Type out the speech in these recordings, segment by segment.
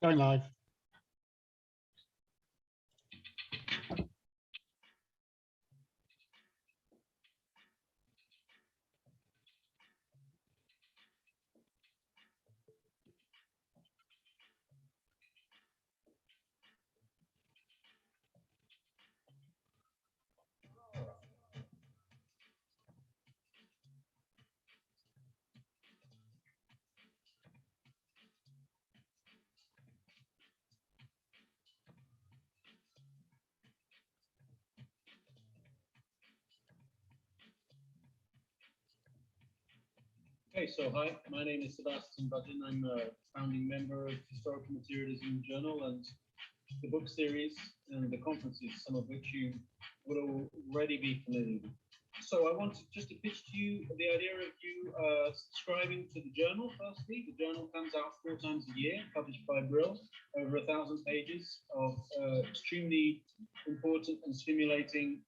Going live. Okay, so hi, my name is Sebastian Budden. I'm a founding member of Historical Materialism Journal and the book series and the conferences, some of which you would already be familiar with. So I wanted just to pitch to you the idea of you subscribing to the journal. Firstly, the journal comes out 4 times a year, published by Brill, over 1,000 pages of extremely important and stimulating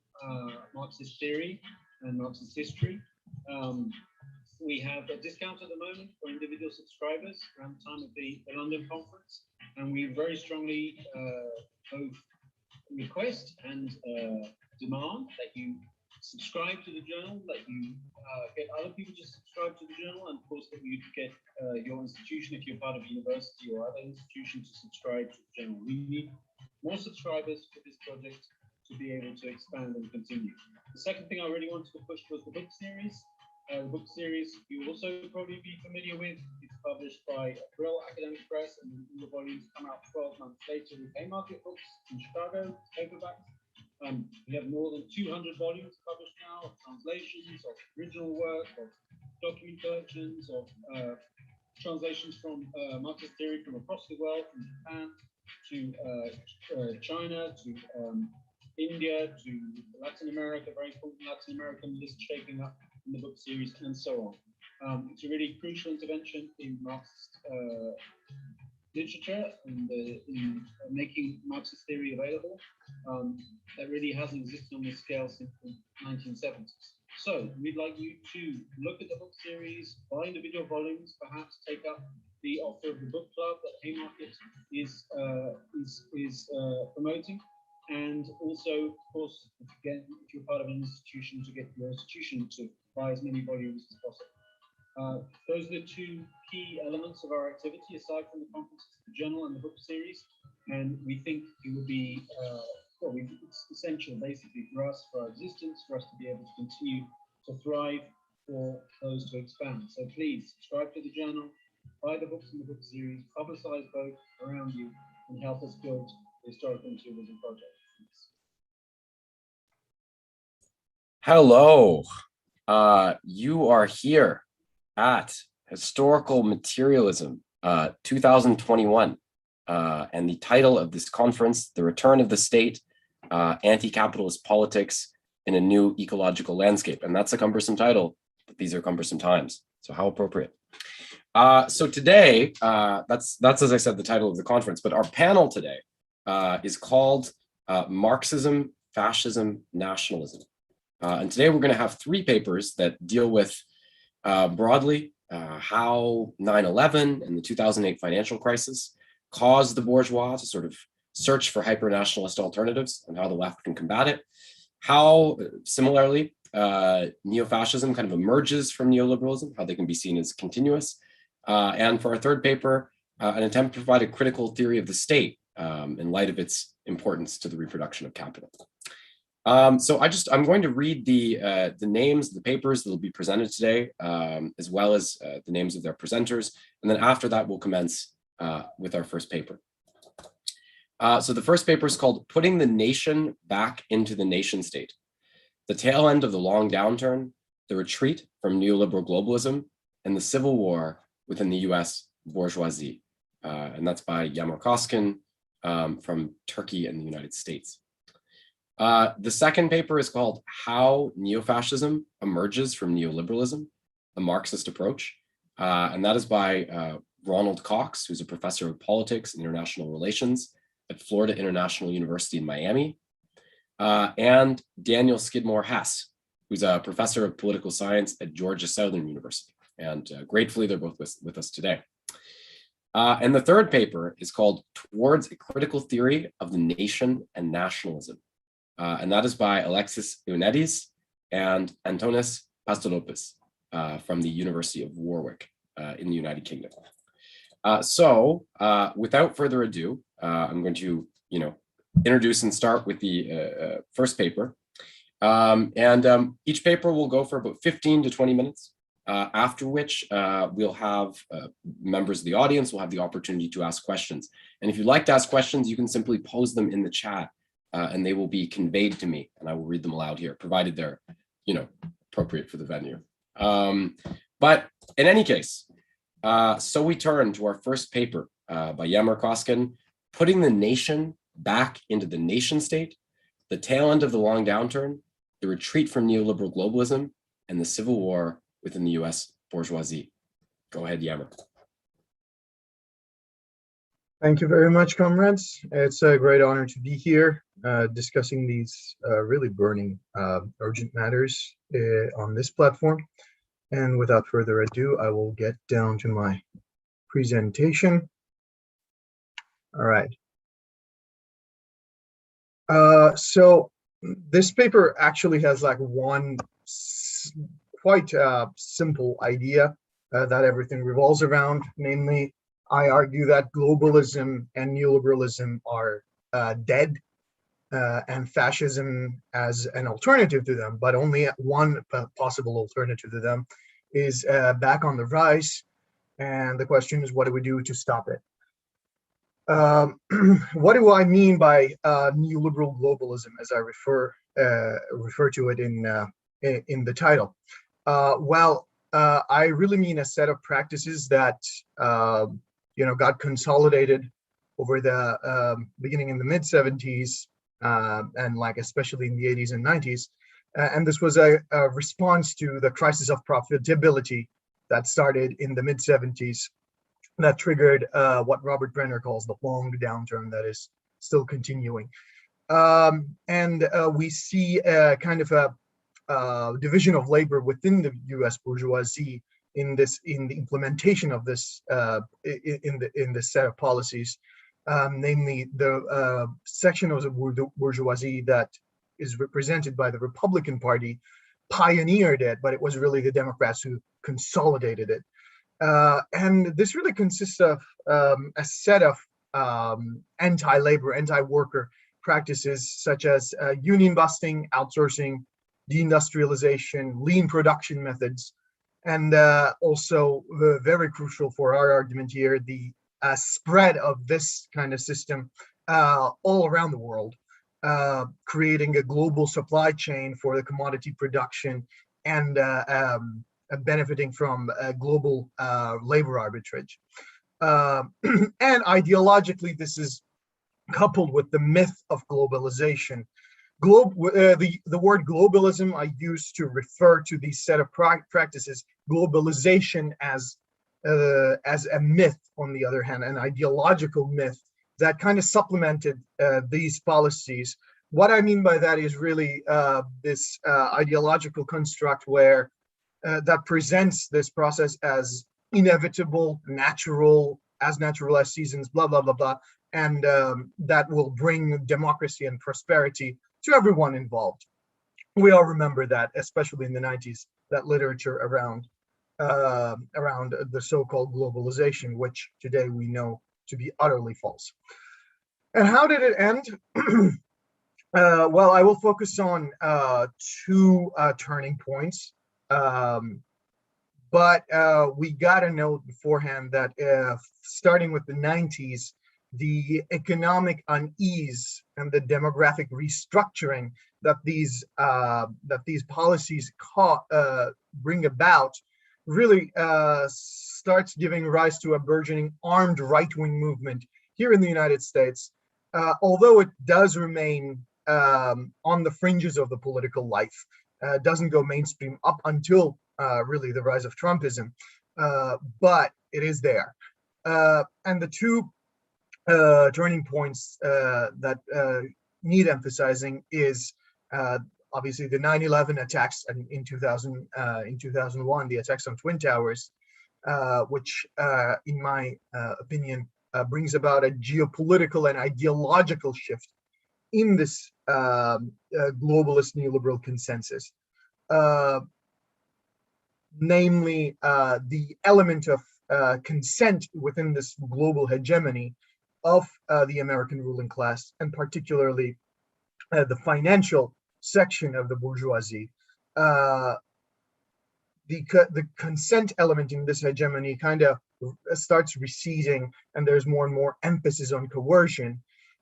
Marxist theory and Marxist history. We have a discount at the moment for individual subscribers around the time of the London conference, and we very strongly both request and demand that you subscribe to the journal, that you get other people to subscribe to the journal, and of course that you get your institution, if you're part of a university or other institution, to subscribe to the journal. We need more subscribers for this project to be able to expand and continue. The second thing I really wanted to push was the book series. The book series you will also probably be familiar with. It's published by Brill Academic Press, and the volumes come out 12 months later with Haymarket Books in Chicago, paperbacks. We have more than 200 volumes published now of translations, of original work, of document collections, of translations from Marxist theory from across the world, from Japan to China, to India, to Latin America, very important Latin American list shaping up in the book series, and so on. It's a really crucial intervention in Marxist literature and in making Marxist theory available that really hasn't existed on this scale since the 1970s. So we'd like you to look at the book series, buy individual volumes, perhaps take up the offer of the book club that Haymarket is promoting. And also, of course, again, if you're part of an institution, to get your institution to buy as many volumes as possible. Those are the 2 key elements of our activity, aside from the conferences, the journal and the book series. And we think it would be, it's essential basically for us, for our existence, for us to be able to continue to thrive, for those to expand. So please subscribe to the journal, buy the books in the book series, publicize both around you, and help us build the Historical Materialism project. Hello, you are here at Historical Materialism 2021, and the title of this conference, The Return of the State, Anti-Capitalist Politics in a New Ecological Landscape. And that's a cumbersome title, but these are cumbersome times, so how appropriate. So today, that's as I said, the title of the conference, but our panel today is called Marxism, Fascism, Nationalism. And today we're going to have 3 papers that deal with broadly how 9/11 and the 2008 financial crisis caused the bourgeois to sort of search for hyper-nationalist alternatives and how the left can combat it. How, similarly, Neofascism kind of emerges from neoliberalism, how they can be seen as continuous. And for our third paper, an attempt to provide a critical theory of the state in light of its importance to the reproduction of capital. So I'm going to read the names of the papers that will be presented today, as well as the names of their presenters. And then after that, we'll commence with our first paper. So the first paper is called Putting the Nation Back into the Nation State: The Tail End of the Long Downturn, the Retreat from Neoliberal Globalism, and the Civil War within the US Bourgeoisie. And that's by Yagmur Coskun from Turkey and the United States. The second paper is called How Neofascism Emerges from Neoliberalism, a Marxist Approach. And that is by Ronald, who's a professor of politics and international relations at Florida International University in Miami, and Daniel Skidmore-Hess, who's a professor of political science at Georgia Southern University. And gratefully, they're both with us today. And the third paper is called Towards a Critical Theory of the Nation and Nationalism. And that is by Alexis Ioannides and Antonis Pastellopoulos from the University of Warwick in the United Kingdom. So without further ado, I'm going to, introduce and start with the first paper. Each paper will go for about 15 to 20 minutes, after which we'll have members of the audience will have the opportunity to ask questions. And if you'd like to ask questions, you can simply pose them in the chat and they will be conveyed to me and I will read them aloud here, provided they're, appropriate for the venue. But in any case, so we turn to our first paper by Yagmur Coskun, Putting the Nation Back into the Nation State, the Tail End of the Long Downturn, the Retreat from Neoliberal Globalism, and the Civil War within the US Bourgeoisie. Go ahead, Yagmur. Thank you very much, comrades. It's a great honor to be here discussing these really burning, urgent matters on this platform. And without further ado, I will get down to my presentation. All right. So this paper actually has like one quite simple idea that everything revolves around. Namely, I argue that globalism and neoliberalism are dead, and fascism as an alternative to them, but only one possible alternative to them, is back on the rise. And the question is, what do we do to stop it? What do I mean by neoliberal globalism, as I refer to it in the title? I really mean a set of practices that got consolidated over the beginning in the mid 70s and like especially in the 80s and 90s, and this was a response to the crisis of profitability that started in the mid 70s. That triggered what Robert Brenner calls the long downturn that is still continuing. And we see a kind of a division of labor within the US bourgeoisie in the implementation of this in this set of policies, namely the section of the bourgeoisie that is represented by the Republican Party pioneered it, but it was really the Democrats who consolidated it. And this really consists of a set of anti-labor, anti-worker practices such as union busting, outsourcing, deindustrialization, lean production methods, and also very crucial for our argument here, the spread of this kind of system all around the world, creating a global supply chain for the commodity production and benefiting from global labor arbitrage. And ideologically, this is coupled with the myth of globalization. The word globalism I use to refer to these set of practices, globalization as a myth, on the other hand, an ideological myth that kind of supplemented these policies. What I mean by that is really this ideological construct where that presents this process as inevitable, natural as seasons, blah, blah, blah, blah, and that will bring democracy and prosperity to everyone involved. We all remember that, especially in the 90s, that literature around the so-called globalization, which today we know to be utterly false. And how did it end? Well, I will focus on two turning points. But we got to note beforehand that starting with the 90s, the economic unease and the demographic restructuring that these policies bring about really starts giving rise to a burgeoning armed right-wing movement here in the United States, although it does remain on the fringes of the political life. Doesn't go mainstream up until really the rise of Trumpism, but it is there. And the two turning points that need emphasizing is obviously the 9/11 attacks in 2001, the attacks on Twin Towers, which, in my opinion, brings about a geopolitical and ideological shift in this globalist neoliberal consensus. Namely, the element of consent within this global hegemony of the American ruling class, and particularly the financial section of the bourgeoisie. The consent element in this hegemony kind of starts receding, and there's more and more emphasis on coercion.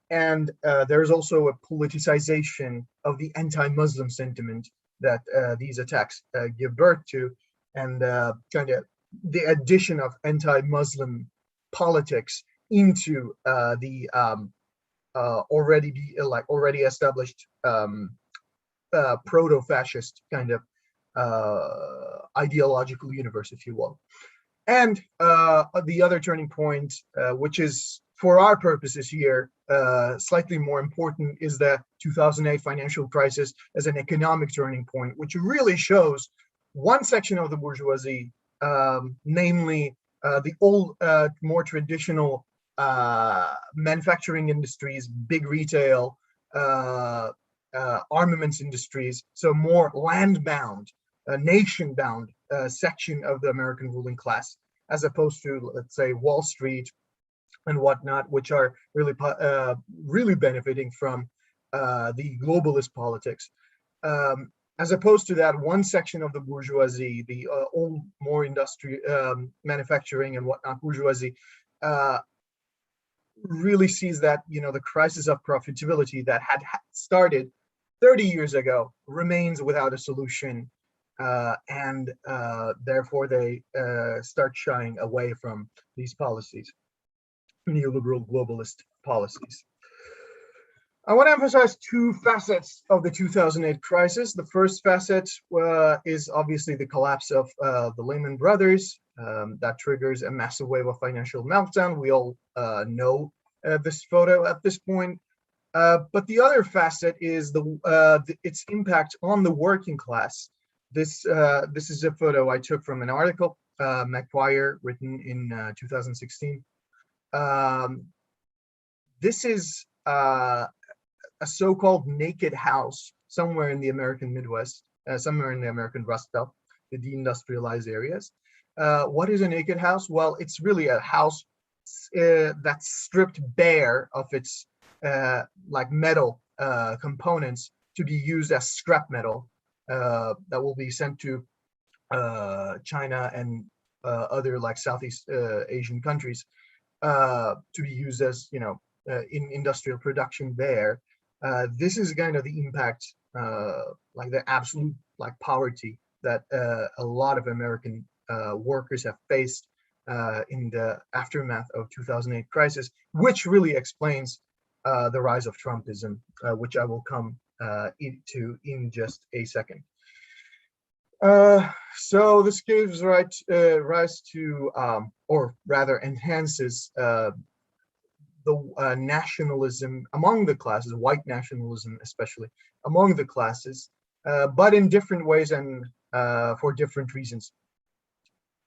And there's also a politicization of the anti-Muslim sentiment that these attacks give birth to, and kind of the addition of anti-Muslim politics into the already established proto-fascist kind of ideological universe, if you will. And the other turning point, which is for our purposes here slightly more important, is the 2008 financial crisis as an economic turning point, which really shows one section of the bourgeoisie, namely the old, more traditional manufacturing industries, big retail, armaments industries, so more land-bound, nation-bound section of the American ruling class, as opposed to, let's say, Wall Street and whatnot, which are really benefiting from the globalist politics. As opposed to that one section of the bourgeoisie, the old, more industrial, manufacturing and whatnot bourgeoisie, really sees that, the crisis of profitability that had started 30 years ago remains without a solution, and therefore they start shying away from these policies, neoliberal globalist policies. I want to emphasize two facets of the 2008 crisis. The first facet is obviously the collapse of the Lehman Brothers. That triggers a massive wave of financial meltdown. We all know this photo at this point. But the other facet is its impact on the working class. This is a photo I took from an article, McGuire, written in 2016. This is a so-called naked house somewhere in the American Midwest, somewhere in the American Rust Belt, the deindustrialized areas. What is a naked house? Well, it's really a house that's stripped bare of its metal components to be used as scrap metal that will be sent to China and other Southeast Asian countries to be used as, in industrial production there. This is kind of the impact, the absolute poverty that a lot of American workers have faced in the aftermath of 2008 crisis, which really explains the rise of Trumpism, which I will come into in just a second. So this gives rise to, or rather enhances, the nationalism among the classes, white nationalism especially among the classes, but in different ways and for different reasons.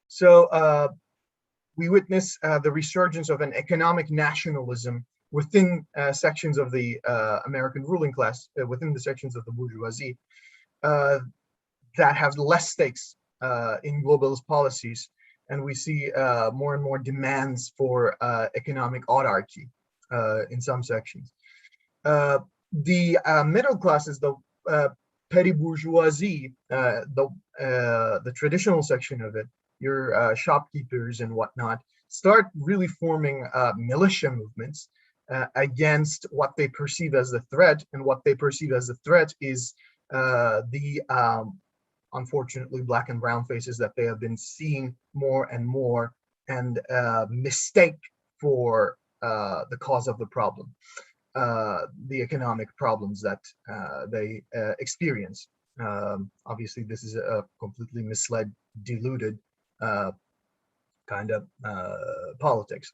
So we witness the resurgence of an economic nationalism within sections of the American ruling class, within the sections of the bourgeoisie, that have less stakes in globalist policies. And we see more and more demands for economic autarky in some sections. The middle classes, the petty bourgeoisie, the traditional section of it, your shopkeepers and whatnot, start really forming militia movements against what they perceive as the threat. And what they perceive as the threat is the unfortunately black and brown faces that they have been seeing more and more, and mistake for the cause of the problem, the economic problems that they experience. Obviously, this is a completely misled, deluded kind of politics.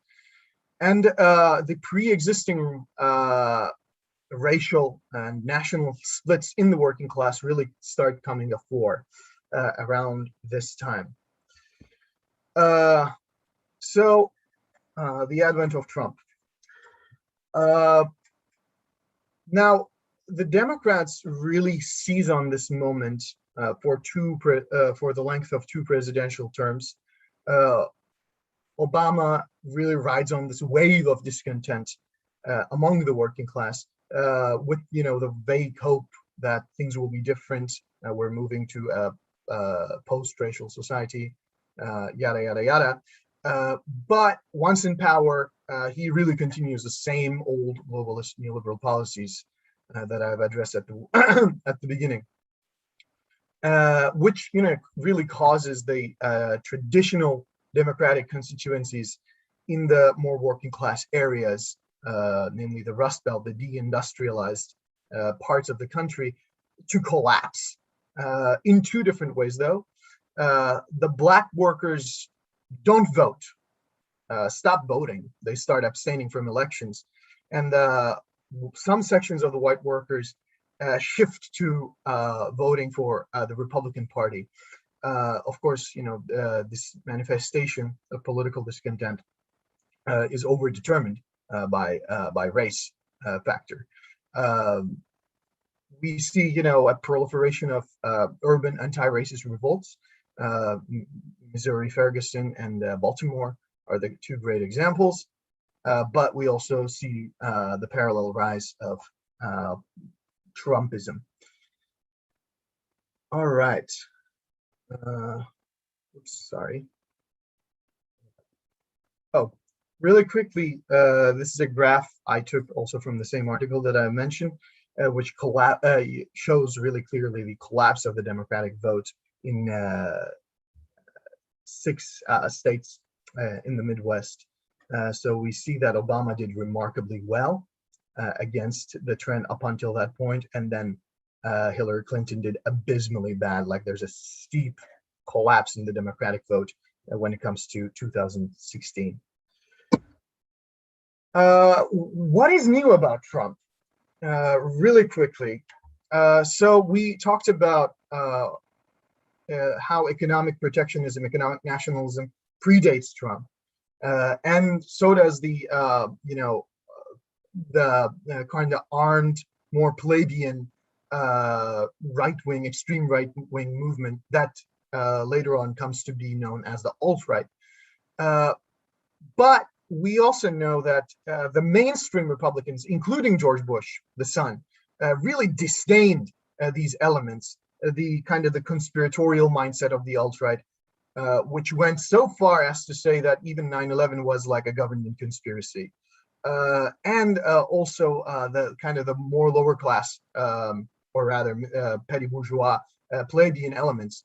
And the pre-existing racial and national splits in the working class really start coming afore around this time. So the advent of Trump. Now, the Democrats really seize on this moment for the length of two presidential terms. Obama really rides on this wave of discontent among the working class, with the vague hope that things will be different. We're moving to a post-racial society, yada yada yada. But once in power, he really continues the same old globalist neoliberal policies that I've addressed at the at the beginning, which really causes the traditional democratic constituencies in the more working class areas, namely the Rust Belt, the deindustrialized parts of the country, to collapse in two different ways. Though the black workers don't vote, stop voting, they start abstaining from elections, and some sections of the white workers shift to voting for the Republican Party. Of course, this manifestation of political discontent is overdetermined by race factor. We see, a proliferation of urban anti-racist revolts. Missouri, Ferguson, and Baltimore are the two great examples. But we also see the parallel rise of Trumpism. All right. Oops, sorry. Oh, really quickly, this is a graph I took also from the same article that I mentioned, which shows really clearly the collapse of the Democratic vote in 6 states in the Midwest. So we see that Obama did remarkably well against the trend up until that point, and then Hillary Clinton did abysmally bad. Like, there's a steep collapse in the Democratic vote when it comes to 2016. What is new about Trump? Really quickly. So we talked about how economic protectionism, economic nationalism predates Trump. And so does the kind of armed, more plebeian right-wing, extreme right-wing movement that later on comes to be known as the alt-right. But we also know that the mainstream Republicans, including George Bush, the son, really disdained these elements, the kind of the conspiratorial mindset of the alt-right, which went so far as to say that even 9/11 was like a government conspiracy. And also the kind of the more lower class, or rather petty bourgeois, plebeian elements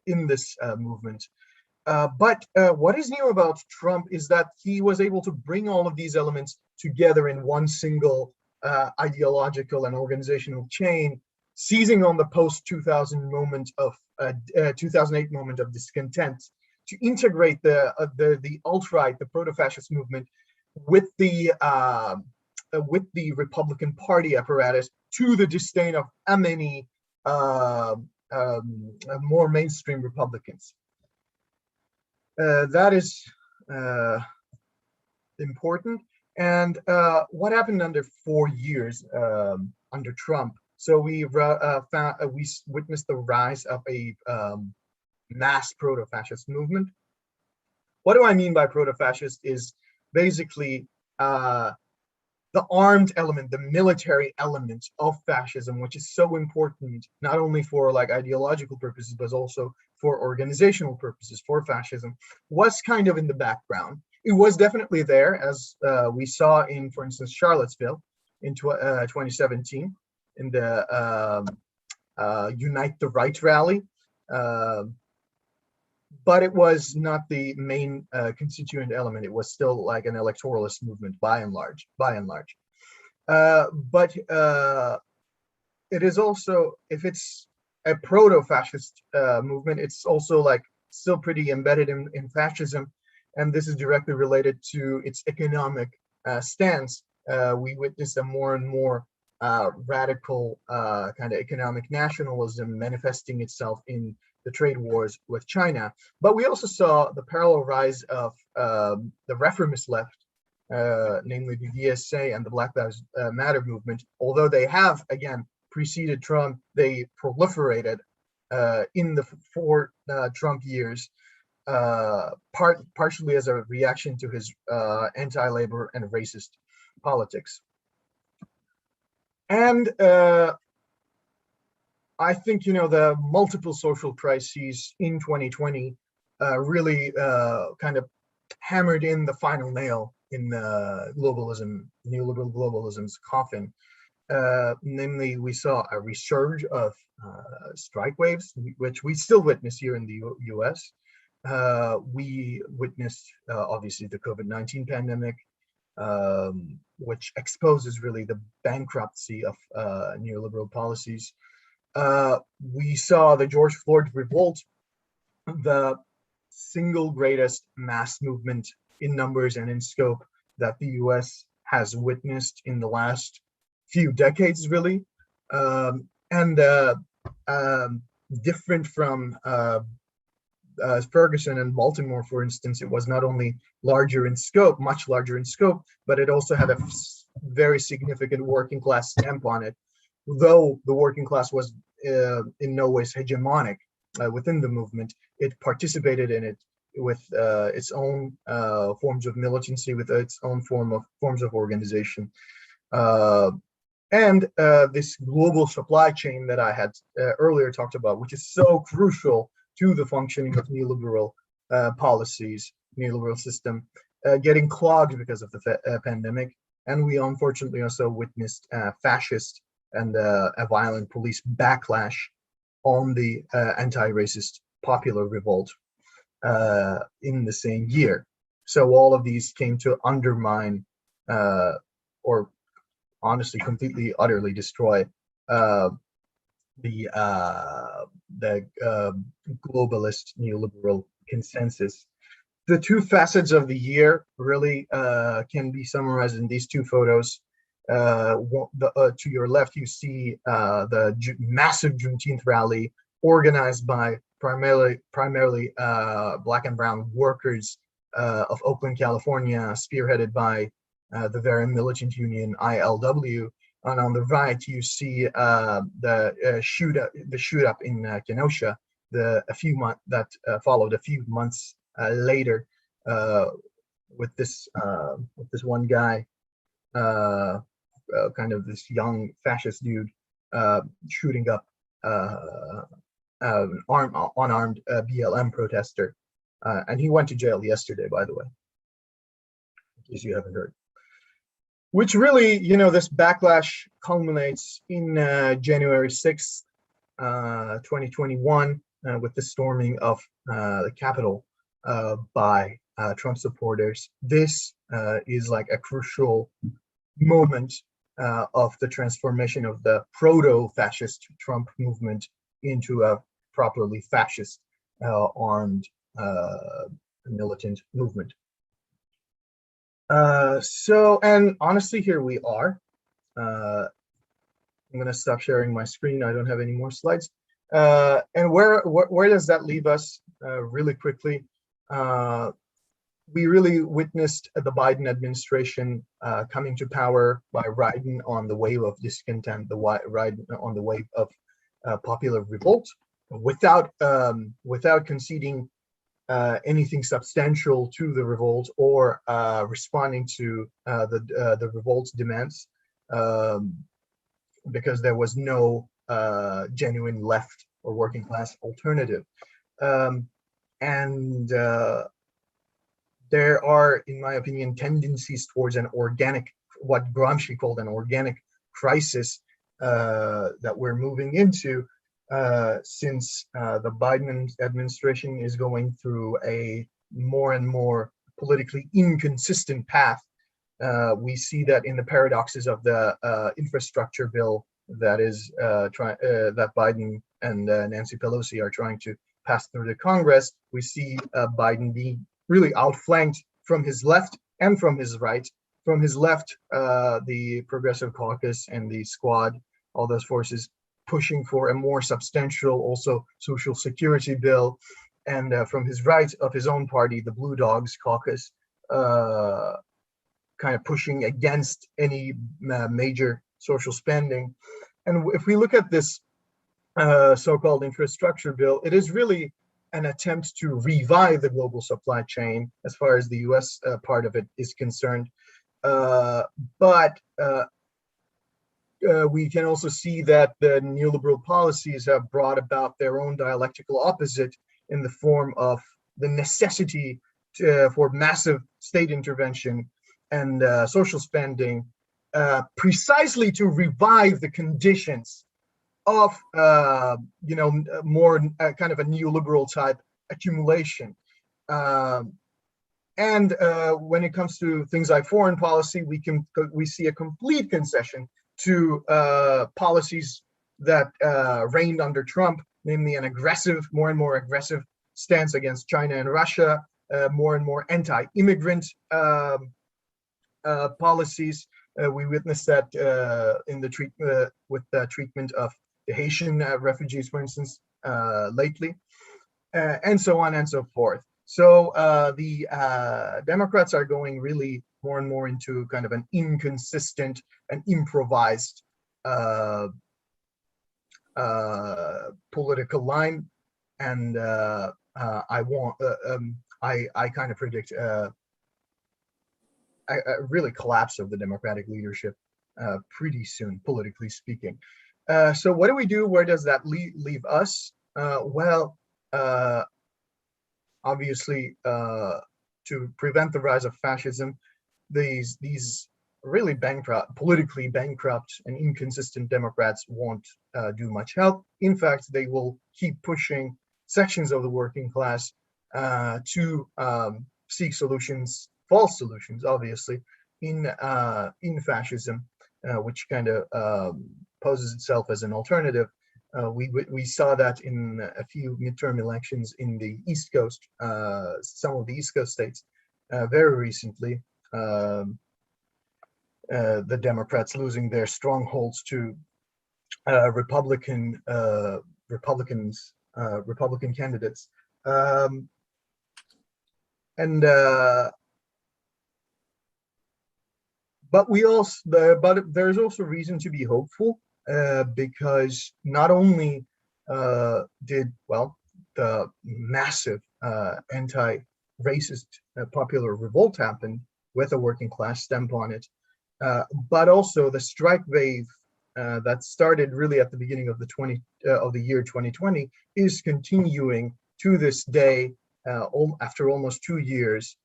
in this movement. But what is new about Trump is that he was able to bring all of these elements together in one single ideological and organizational chain, seizing on the post-2000 moment of 2008 moment of discontent, to integrate the alt-right, the proto-fascist movement, with the Republican Party apparatus, to the disdain of many more mainstream Republicans. That is important. And what happened under 4 years under Trump? So we witnessed the rise of a mass proto-fascist movement. What do I mean by proto-fascist? Is basically the armed element, the military element of fascism, which is so important not only for like ideological purposes, but also for organizational purposes for fascism, was kind of in the background. It was definitely there, as we saw in, for instance, Charlottesville in 2017 in the Unite the Right rally. But it was not the main constituent element. It was still like an electoralist movement by and large. But it is also, if it's a proto-fascist movement, it's also like still pretty embedded in fascism, and this is directly related to its economic stance. We witness a more and more radical kind of economic nationalism manifesting itself in the trade wars with China. But we also saw the parallel rise of the reformist left, namely the VSA and the Black Lives Matter movement. Although they have, again, preceded Trump, they proliferated in the 4 Trump years, partially as a reaction to his anti-labor and racist politics. And I think, the multiple social crises in 2020 really kind of hammered in the final nail in globalism, neoliberal globalism's coffin. Namely, we saw a resurge of strike waves, which we still witness here in the US. We witnessed, obviously, the COVID-19 pandemic, which exposes really the bankruptcy of neoliberal policies. We saw the George Floyd revolt, the single greatest mass movement in numbers and in scope that the US has witnessed in the last few decades, really. And different from Ferguson and Baltimore, for instance, it was not only larger in scope, much larger in scope, but it also had a very significant working class stamp on it, though the working class was in no ways hegemonic within the movement. It participated in it with its own forms of militancy, with its own forms of organization. And this global supply chain that I had earlier talked about, which is so crucial to the functioning of neoliberal policies, neoliberal system, getting clogged because of the pandemic. And we unfortunately also witnessed fascist and a violent police backlash on the anti-racist popular revolt in the same year. So all of these came to undermine or honestly completely, utterly destroy the globalist neoliberal consensus. The 2 facets of the year really can be summarized in these 2 photos. To your left, you see the massive Juneteenth rally organized by primarily Black and brown workers of Oakland, California, spearheaded by the very militant union ILW. And on the right, you see the shoot up in Kenosha, that followed a few months later, with this one guy, kind of this young fascist dude, shooting up an unarmed BLM protester, and he went to jail yesterday, by the way, in case you haven't heard. Which really, this backlash culminates in January 6th, 2021, with the storming of the Capitol by Trump supporters. This is like a crucial moment of the transformation of the proto-fascist Trump movement into a properly fascist armed militant movement. And honestly, here we are. I'm going to stop sharing my screen. I don't have any more slides. And where does that leave us? Really quickly, we really witnessed the Biden administration coming to power by riding on the wave of discontent, riding on the wave of popular revolt, without conceding anything substantial to the revolt or responding to the revolt's demands, because there was no genuine left or working class alternative. And there are, in my opinion, tendencies towards an organic, what Gramsci called an organic crisis that we're moving into, since the Biden administration is going through a more and more politically inconsistent path. We see that in the paradoxes of the infrastructure bill that is that Biden and Nancy Pelosi are trying to pass through the Congress. We see Biden being really outflanked from his left and from his right. From his left, the Progressive Caucus and the Squad, all those forces, pushing for a more substantial, also social security bill, and from his right of his own party, the Blue Dogs Caucus, kind of pushing against any major social spending. And if we look at this so-called infrastructure bill, it is really an attempt to revive the global supply chain as far as the US part of it is concerned. But we can also see that the neoliberal policies have brought about their own dialectical opposite in the form of the necessity for massive state intervention and social spending, precisely to revive the conditions of more kind of a neoliberal type accumulation. And when it comes to things like foreign policy, we see a complete concession to policies that reigned under Trump, namely an aggressive, more and more aggressive stance against China and Russia, more and more anti-immigrant policies. We witnessed that in the treatment of the Haitian refugees, for instance, lately, and so on and so forth. So the Democrats are going really more and more into kind of an inconsistent and improvised political line, and I kind of predict a really collapse of the Democratic leadership pretty soon, politically speaking. So what do we do? Where does that leave us? Well, obviously, to prevent the rise of fascism, these really politically bankrupt and inconsistent Democrats won't do much help. In fact, they will keep pushing sections of the working class to seek solutions, false solutions, obviously, in fascism, which kind of poses itself as an alternative. We saw that in a few midterm elections in the East Coast, some of the East Coast states, very recently. The Democrats losing their strongholds to Republican candidates, but there's also reason to be hopeful, because not only did the massive anti-racist popular revolt happen with a working class stamp on it, but also the strike wave that started really at the beginning of the year 2020 is continuing to this day. After almost 2 years,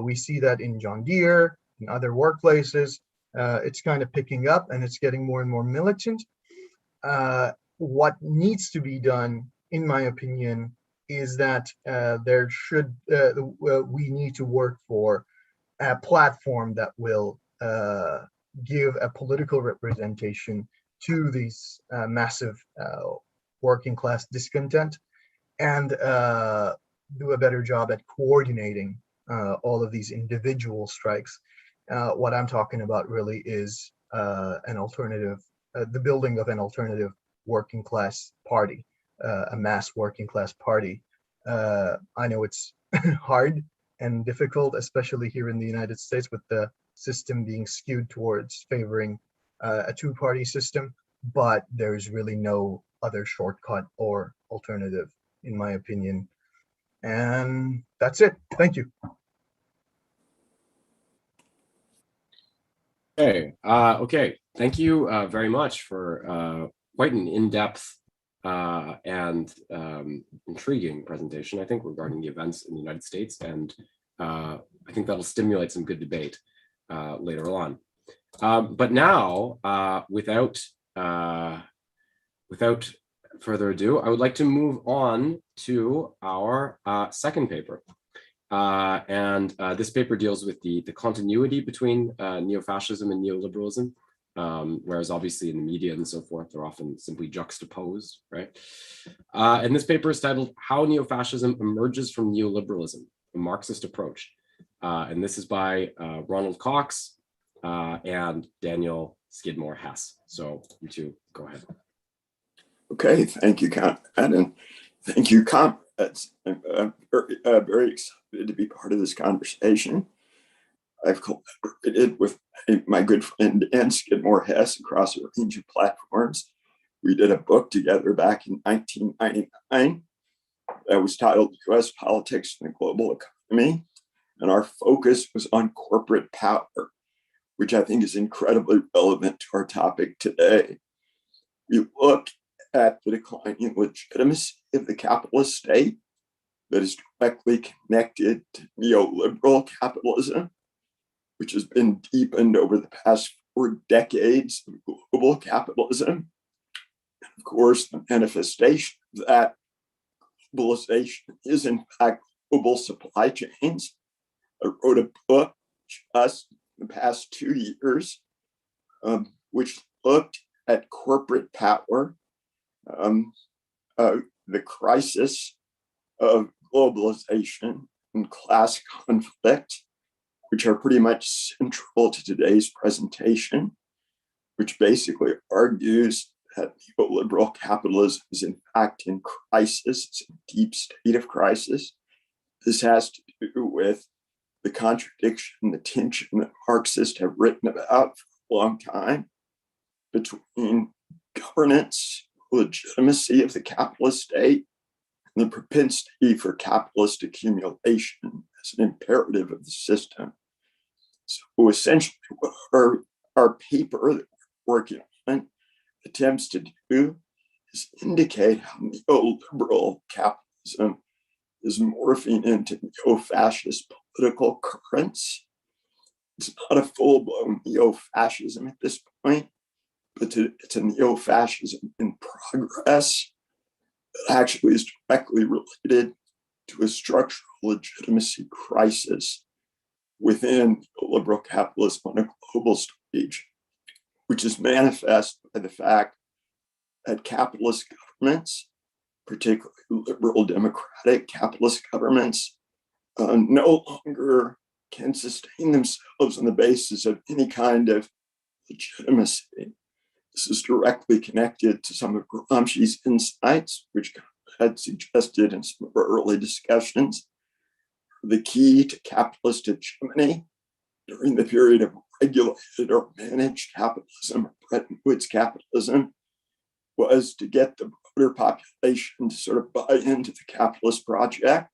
we see that in John Deere, in other workplaces. It's kind of picking up, and it's getting more and more militant. What needs to be done, in my opinion, is that we need to work for a platform that will give a political representation to these massive working class discontent, and do a better job at coordinating all of these individual strikes. What I'm talking about really is an alternative, the building of an alternative working class party, a mass working class party. I know it's hard and difficult, especially here in the United States, with the system being skewed towards favoring a two-party system, but there's really no other shortcut or alternative, in my opinion. And that's it. Thank you. Okay. Thank you very much for quite an in-depth and intriguing presentation, I think, regarding the events in the United States. And I think that'll stimulate some good debate later on. But now, without further ado, I would like to move on to our second paper. And this paper deals with the continuity between neo-fascism and neoliberalism, whereas obviously in the media and so forth, they're often simply juxtaposed, right? And this paper is titled "How Neo-Fascism Emerges from Neoliberalism, a Marxist Approach." And this is by Ronald Cox and Daniel Skidmore-Hess. So you two, go ahead. Okay, thank you, Conrad, and thank you, comrades. I'm very excited to be part of this conversation. I've collaborated with my good friend Skidmore-Hess across a range of platforms. We did a book together back in 1999 that was titled U.S. Politics and the Global Economy, and our focus was on corporate power, which I think is incredibly relevant to our topic today. We look at the declining legitimacy of the capitalist state that is directly connected to neoliberal capitalism, which has been deepened over the past 4 decades of global capitalism. And of course, the manifestation of that globalization is in fact global supply chains. I wrote a book just in the past 2 years, which looked at corporate power, the crisis of globalization and class conflict, which are pretty much central to today's presentation, which basically argues that neoliberal capitalism is in fact in crisis. It's a deep state of crisis. This has to do with the contradiction, the tension that Marxists have written about for a long time between governance, legitimacy of the capitalist state, and the propensity for capitalist accumulation as an imperative of the system. So essentially what our paper that we're working on attempts to do is indicate how neoliberal capitalism is morphing into neo-fascist political currents. It's not a full-blown neo-fascism at this point, but it's a neo-fascism in progress that actually is directly related to a structural legitimacy crisis within neoliberal capitalism on a global stage, which is manifest by the fact that capitalist governments, particularly liberal democratic capitalist governments, no longer can sustain themselves on the basis of any kind of legitimacy. This is directly connected to some of Gramsci's insights, which had suggested in some of our early discussions. The key to capitalist hegemony during the period of regulated or managed capitalism, or Bretton Woods capitalism, was to get the broader population to sort of buy into the capitalist project,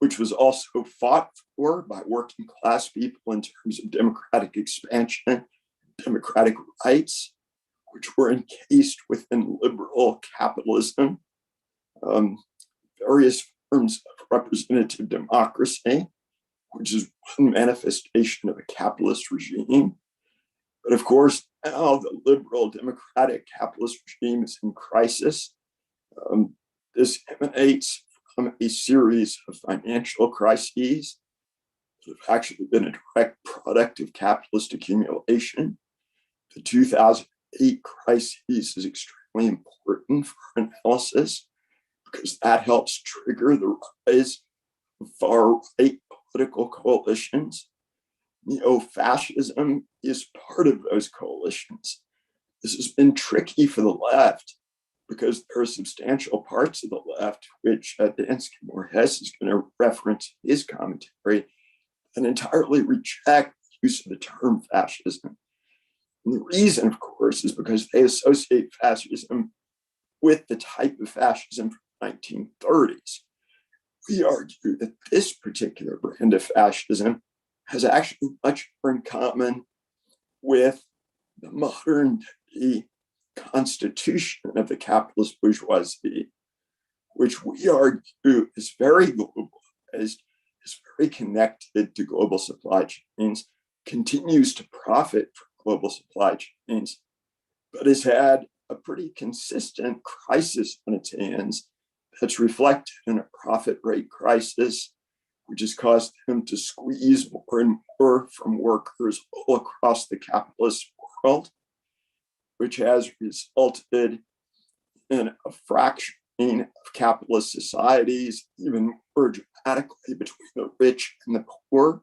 which was also fought for by working class people in terms of democratic expansion, democratic rights, which were encased within liberal capitalism, various forms of representative democracy, which is one manifestation of a capitalist regime. But of course, now the liberal democratic capitalist regime is in crisis. This emanates from a series of financial crises that have actually been a direct product of capitalist accumulation. The 2008 crisis is extremely important for analysis because that helps trigger the rise of far-right political coalitions. Neofascism is part of those coalitions. This has been tricky for the left because there are substantial parts of the left, which Skidmore-Hess is going to reference in his commentary, and entirely reject the use of the term fascism. And the reason, of course, is because they associate fascism with the type of fascism from the 1930s. We argue that this particular brand of fascism has actually much more in common with the modern day constitution of the capitalist bourgeoisie, which we argue is very globalized, is very connected to global supply chains, continues to profit from global supply chains, but has had a pretty consistent crisis on its hands that's reflected in a profit rate crisis, which has caused them to squeeze more and more from workers all across the capitalist world, which has resulted in a fracturing of capitalist societies, even more dramatically between the rich and the poor,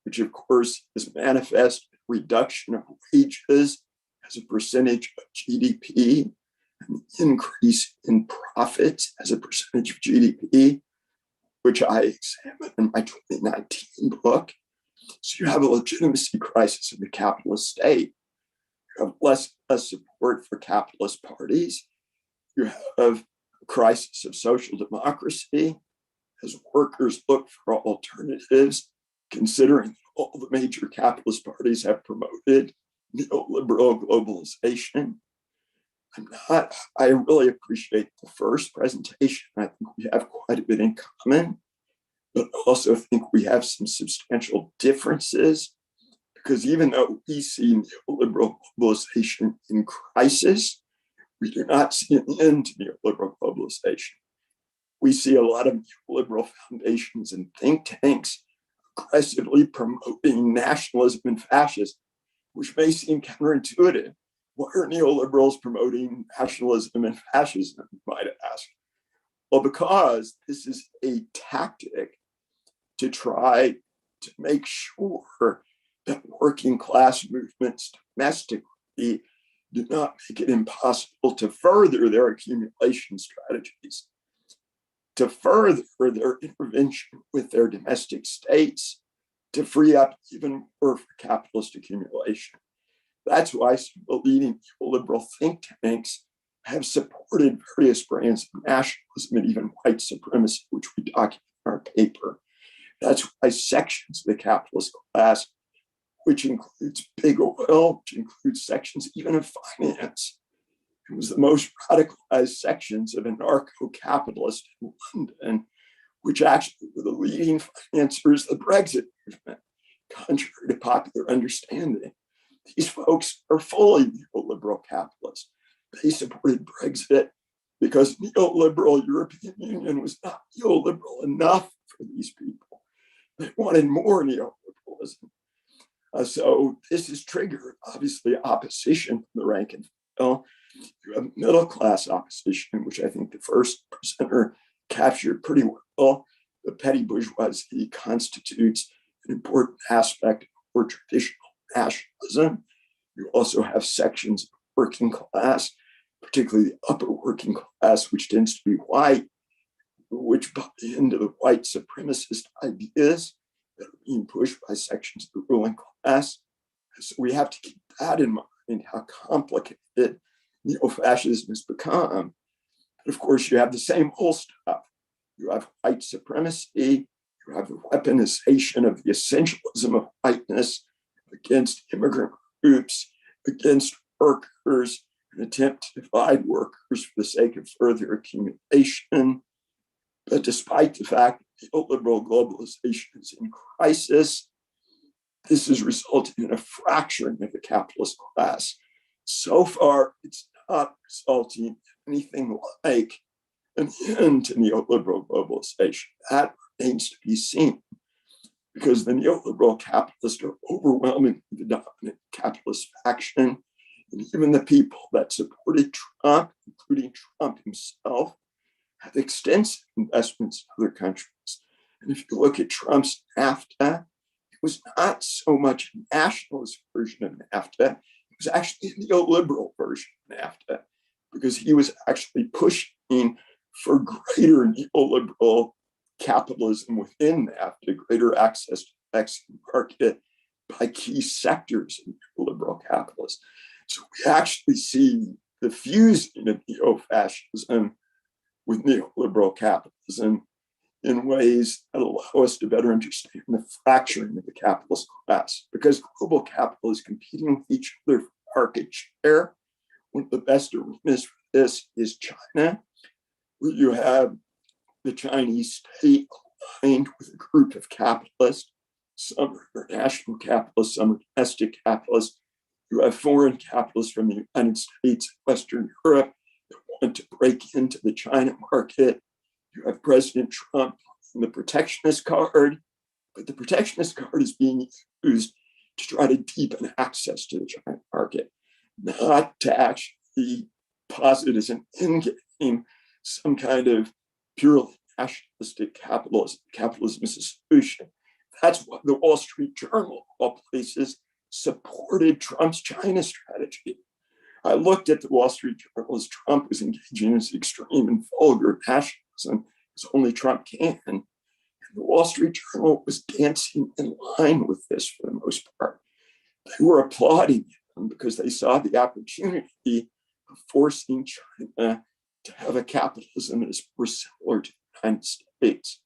which of course is manifest in reduction of wages as a percentage of GDP, and the increase in profits as a percentage of GDP, which I examined in my 2019 book. So you have a legitimacy crisis in the capitalist state. You have less support for capitalist parties. You have a crisis of social democracy as workers look for alternatives, considering all the major capitalist parties have promoted neoliberal globalization. I really appreciate the first presentation. I think we have quite a bit in common, but I also think we have some substantial differences, because even though we see neoliberal globalization in crisis, we do not see an end to neoliberal globalization. We see a lot of neoliberal foundations and think tanks aggressively promoting nationalism and fascism, which may seem counterintuitive. Why are neoliberals promoting nationalism and fascism, you might ask? Well, because this is a tactic to try to make sure that working class movements domestically do not make it impossible to further their accumulation strategies, to further their intervention with their domestic states, to free up even more for capitalist accumulation. That's why some of the leading neoliberal think tanks have supported various brands of nationalism and even white supremacy, which we document in our paper. That's why sections of the capitalist class, which includes big oil, which includes sections even of finance, it was the most radicalized sections of anarcho-capitalists in London, which actually were the leading financiers of the Brexit movement, contrary to popular understanding. These folks are fully neoliberal capitalists. They supported Brexit because neoliberal European Union was not neoliberal enough for these people. They wanted more neoliberalism. So this has triggered, obviously, opposition from the rank and file. You have middle class opposition, which I think the first presenter captured pretty well. The petty bourgeoisie constitutes an important aspect of more traditional nationalism. You also have sections of working class, particularly the upper working class, which tends to be white, which buy into the white supremacist ideas that are being pushed by sections of the ruling class. So we have to keep that in mind, how complicated neofascism has become. But of course, you have the same old stuff. You have white supremacy, you have the weaponization of the essentialism of whiteness against immigrant groups, against workers, an attempt to divide workers for the sake of further accumulation. But despite the fact that neoliberal globalization is in crisis, this has resulted in a fracturing of the capitalist class. So far, it's not resulting in anything like an end to neoliberal globalization. That remains to be seen, because the neoliberal capitalists are overwhelmingly the dominant capitalist faction. And even the people that supported Trump, including Trump himself, have extensive investments in other countries. And if you look at Trump's Nafta, it was not so much a nationalist version of Nafta, it was actually a neoliberal version of Nafta, because he was actually pushing for greater neoliberal capitalism within NAFTA, greater access to the Mexican market by key sectors of neoliberal capitalism. So we actually see the fusing of neo-fascism with neoliberal capitalism in ways that allow us to better understand the fracturing of the capitalist class, because global capital is competing with each other for market share. One of the best arenas for this is China, where you have the Chinese state aligned with a group of capitalists. Some are international capitalists, some are domestic capitalists. You have foreign capitalists from the United States and Western Europe that want to break into the China market. You have President Trump on the protectionist card, but the protectionist card is being used to try to deepen access to the China market, not to actually posit as an end game some kind of purely nationalistic capitalism. Capitalism is a solution. That's why the Wall Street Journal, of all places, supported Trump's China strategy. I looked at the Wall Street Journal as Trump was engaging in this extreme and vulgar nationalism, as only Trump can. And the Wall Street Journal was dancing in line with this for the most part. They were applauding him because they saw the opportunity of forcing China to have a capitalism that is more similar to the United States,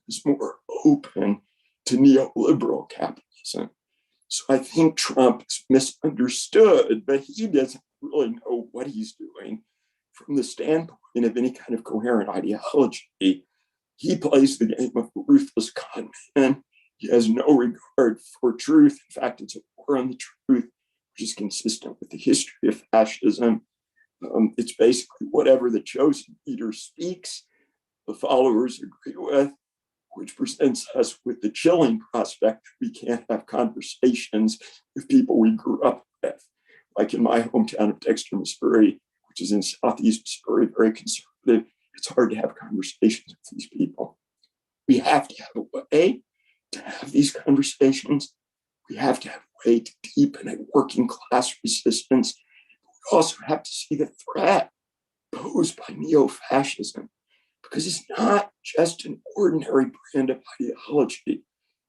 is more open to neoliberal capitalism. So I think Trump is misunderstood, but he doesn't really know what he's doing from the standpoint of any kind of coherent ideology. He plays the game of a ruthless con man. He has no regard for truth. In fact, it's a war on the truth, which is consistent with the history of fascism. It's basically whatever the chosen leader speaks, the followers agree with, which presents us with the chilling prospect that we can't have conversations with people we grew up with. Like in my hometown of Dexter, Missouri, which is in Southeast Missouri, very conservative, it's hard to have conversations with these people. We have to have a way to have these conversations. We have to have a way to deepen a working class resistance. We also have to see the threat posed by neo-fascism, because it's not just an ordinary brand of ideology.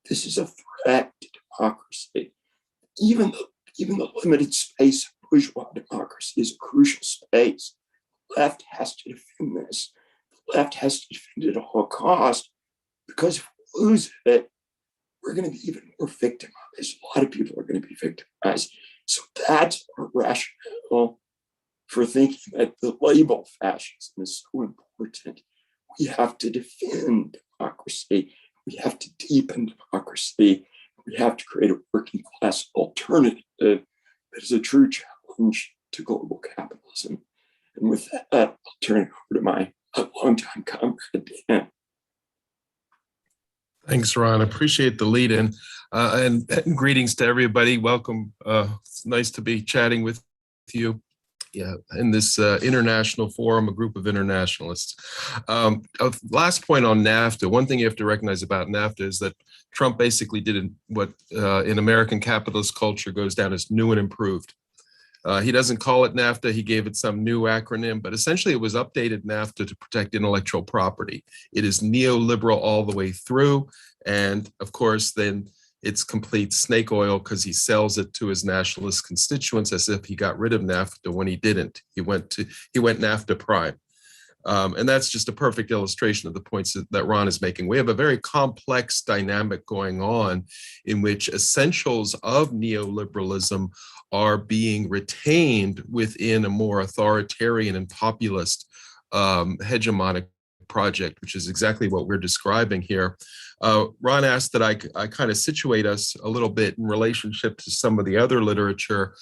This is a threat to democracy. Even the limited space of bourgeois democracy is a crucial space. The left has to defend this. The left has to defend it at all costs, because if we lose it, we're going to be even more victimized. A lot of people are going to be victimized. So that's our rationale for thinking that the label fascism is so important. We have to defend democracy. We have to deepen democracy. We have to create a working class alternative that is a true challenge to global capitalism. And with that, I'll turn it over to my longtime comrade, Dan. Thanks, Ron. Appreciate the lead in and greetings to everybody. Welcome. It's nice to be chatting with you. Yeah, in this international forum, a group of internationalists. Last point on NAFTA. One thing you have to recognize about NAFTA is that Trump basically did what in American capitalist culture goes down as new and improved. He doesn't call it NAFTA. He gave it some new acronym, but essentially it was updated NAFTA to protect intellectual property. It is neoliberal all the way through. And of course, then it's complete snake oil because he sells it to his nationalist constituents as if he got rid of NAFTA when he didn't. He went NAFTA prime. And that's just a perfect illustration of the points that Ron is making. We have a very complex dynamic going on in which essentials of neoliberalism are being retained within a more authoritarian and populist hegemonic project, which is exactly what we're describing here. Ron asked that I kind of situate us a little bit in relationship to some of the other literature.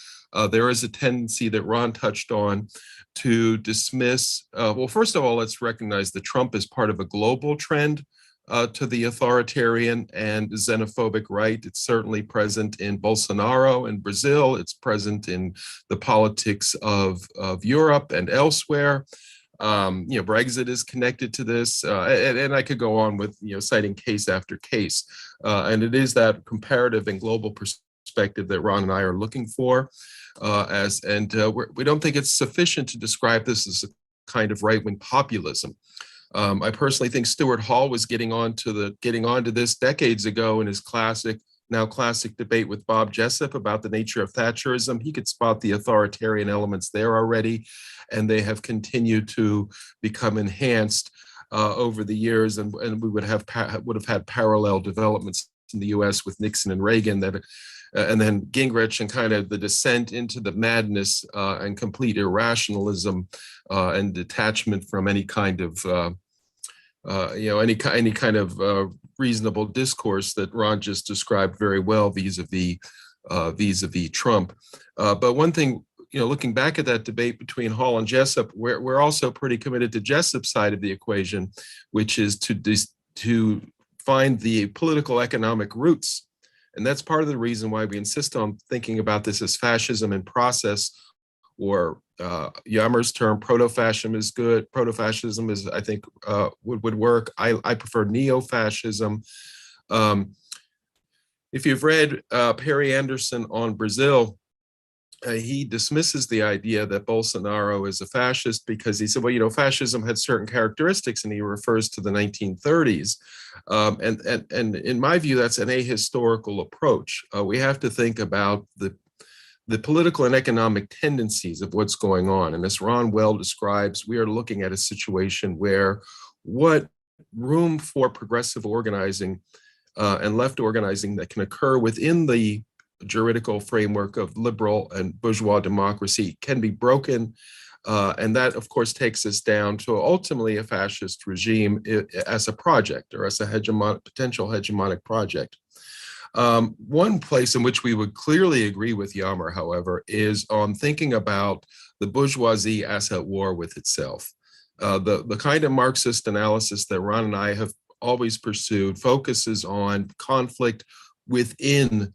There is a tendency that Ron touched on to dismiss, well, first of all, let's recognize that Trump is part of a global trend to the authoritarian and xenophobic right. It's certainly present in Bolsonaro in Brazil. It's present in the politics of Europe and elsewhere. Brexit is connected to this, and I could go on with citing case after case. And it is that comparative and global perspective that Ron and I are looking for. We don't think it's sufficient to describe this as a kind of right-wing populism. I personally think Stuart Hall was getting onto this decades ago in his now classic debate with Bob Jessup about the nature of Thatcherism. He could spot the authoritarian elements there already, and they have continued to become enhanced over the years. And we would have had parallel developments in the U.S. with Nixon and Reagan and then Gingrich and kind of the descent into the madness and complete irrationalism and detachment from any kind of any kind of reasonable discourse that Ron just described very well vis-a-vis Trump. But one thing, looking back at that debate between Hall and Jessup, we're also pretty committed to Jessup's side of the equation, which is to find the political economic roots. And that's part of the reason why we insist on thinking about this as fascism in process, or Yagmur's term, proto-fascism is good. Proto-fascism is, I think, would work. I prefer neo-fascism. If you've read Perry Anderson on Brazil, he dismisses the idea that Bolsonaro is a fascist because he said, well, you know, fascism had certain characteristics, and he refers to the 1930s. And in my view, that's an ahistorical approach. We have to think about the political and economic tendencies of what's going on. And as Ron well describes, we are looking at a situation where what room for progressive organizing and left organizing that can occur within the juridical framework of liberal and bourgeois democracy can be broken. And that, of course, takes us down to ultimately a fascist regime as a project, or as a potential hegemonic project. One place in which we would clearly agree with Yagmur, however, is on thinking about the bourgeoisie as at war with itself. The kind of Marxist analysis that Ron and I have always pursued focuses on conflict within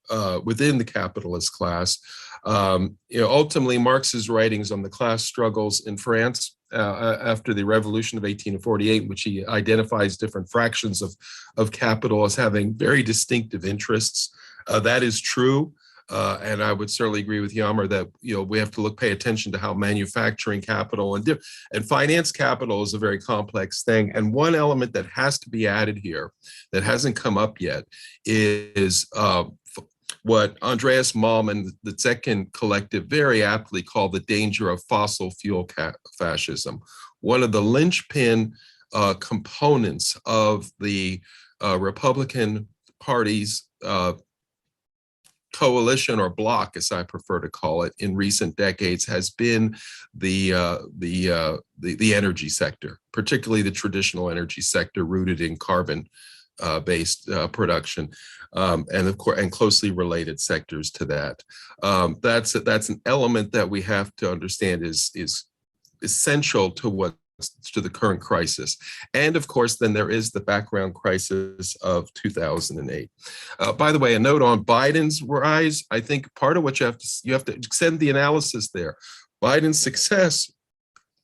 the capitalist class. Ultimately, Marx's writings on the class struggles in France after the Revolution of 1848, in which he identifies different fractions of capital as having very distinctive interests. That is true. And I would certainly agree with Yagmur that we have to pay attention to how manufacturing capital and finance capital is a very complex thing. And one element that has to be added here that hasn't come up yet is what Andreas Malm and the Zetkin Collective very aptly call the danger of fossil fuel fascism. One of the linchpin components of the Republican Party's coalition, or bloc, as I prefer to call it, in recent decades has been the energy sector, particularly the traditional energy sector rooted in carbon-based production, and of course, and closely related sectors to that. That's an element that we have to understand is essential to the current crisis. And of course, then there is the background crisis of 2008. By the way, a note on Biden's rise. I think part of what you have to extend the analysis there. Biden's success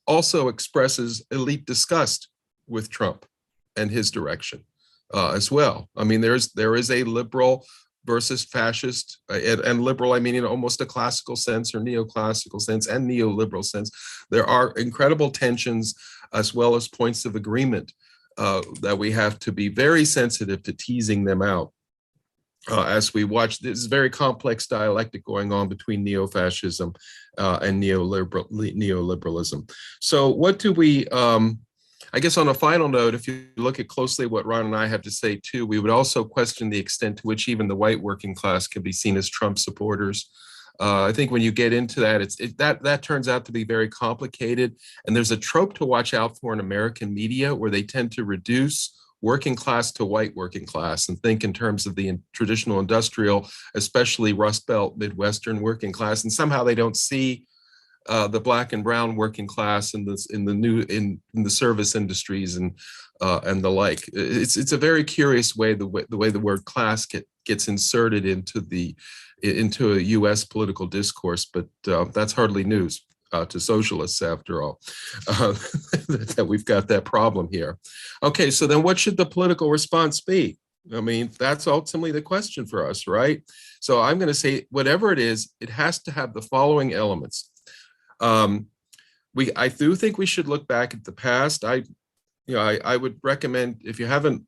also expresses elite disgust with Trump and his direction as well. I mean, there is a liberal versus fascist, and liberal, I mean, in almost a classical sense or neoclassical sense and neoliberal sense. There are incredible tensions as well as points of agreement that we have to be very sensitive to teasing them out as we watch this very complex dialectic going on between neofascism and neoliberalism. So what do we, I guess on a final note, if you look at closely what Ron and I have to say too, we would also question the extent to which even the white working class can be seen as Trump supporters. I think when you get into that, that turns out to be very complicated. And there's a trope to watch out for in American media where they tend to reduce working class to white working class and think in terms of the traditional industrial, especially Rust Belt, Midwestern working class. And somehow they don't see the black and brown working class in the service industries and the like. It's a very curious way the way the word class gets inserted into a U.S. political discourse, but that's hardly news to socialists, after all, that we've got that problem here. Okay, so then what should the political response be? I mean, that's ultimately the question for us, right? So I'm going to say, whatever it is, it has to have the following elements. I do think we should look back at the past. I would recommend, if you haven't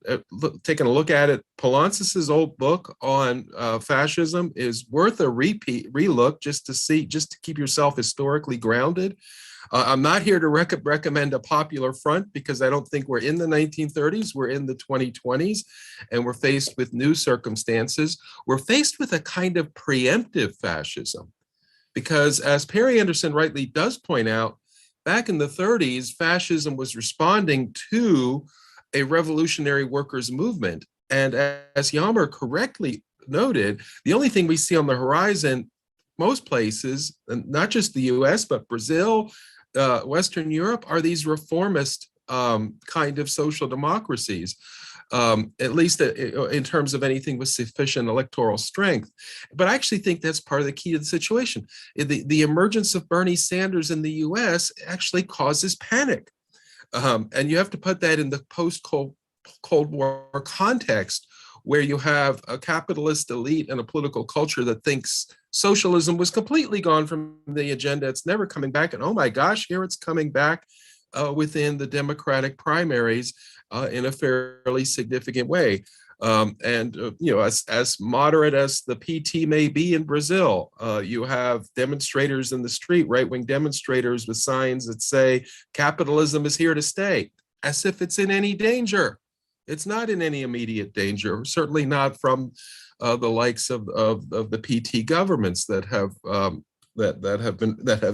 taken a look at it, Poulantzas's old book on fascism is worth a relook just to keep yourself historically grounded. I'm not here to recommend a popular front because I don't think we're in the 1930s. We're in the 2020s, and we're faced with new circumstances. We're faced with a kind of preemptive fascism. Because as Perry Anderson rightly does point out, back in the 30s, fascism was responding to a revolutionary workers' movement. And as Yagmur correctly noted, the only thing we see on the horizon, most places, and not just the US, but Brazil, Western Europe, are these reformist kind of social democracies. At least in terms of anything with sufficient electoral strength. But I actually think that's part of the key to the situation. The emergence of Bernie Sanders in the US actually causes panic. And you have to put that in the post-Cold War context, where you have a capitalist elite and a political culture that thinks Socialism was completely gone from the agenda. It's never coming back. And oh my gosh, here it's coming back within the Democratic primaries in a fairly significant way. As moderate as the PT may be in Brazil, you have demonstrators in the street, right-wing demonstrators with signs that say capitalism is here to stay, as if it's in any danger. It's not in any immediate danger, certainly not from the likes of the PT governments that have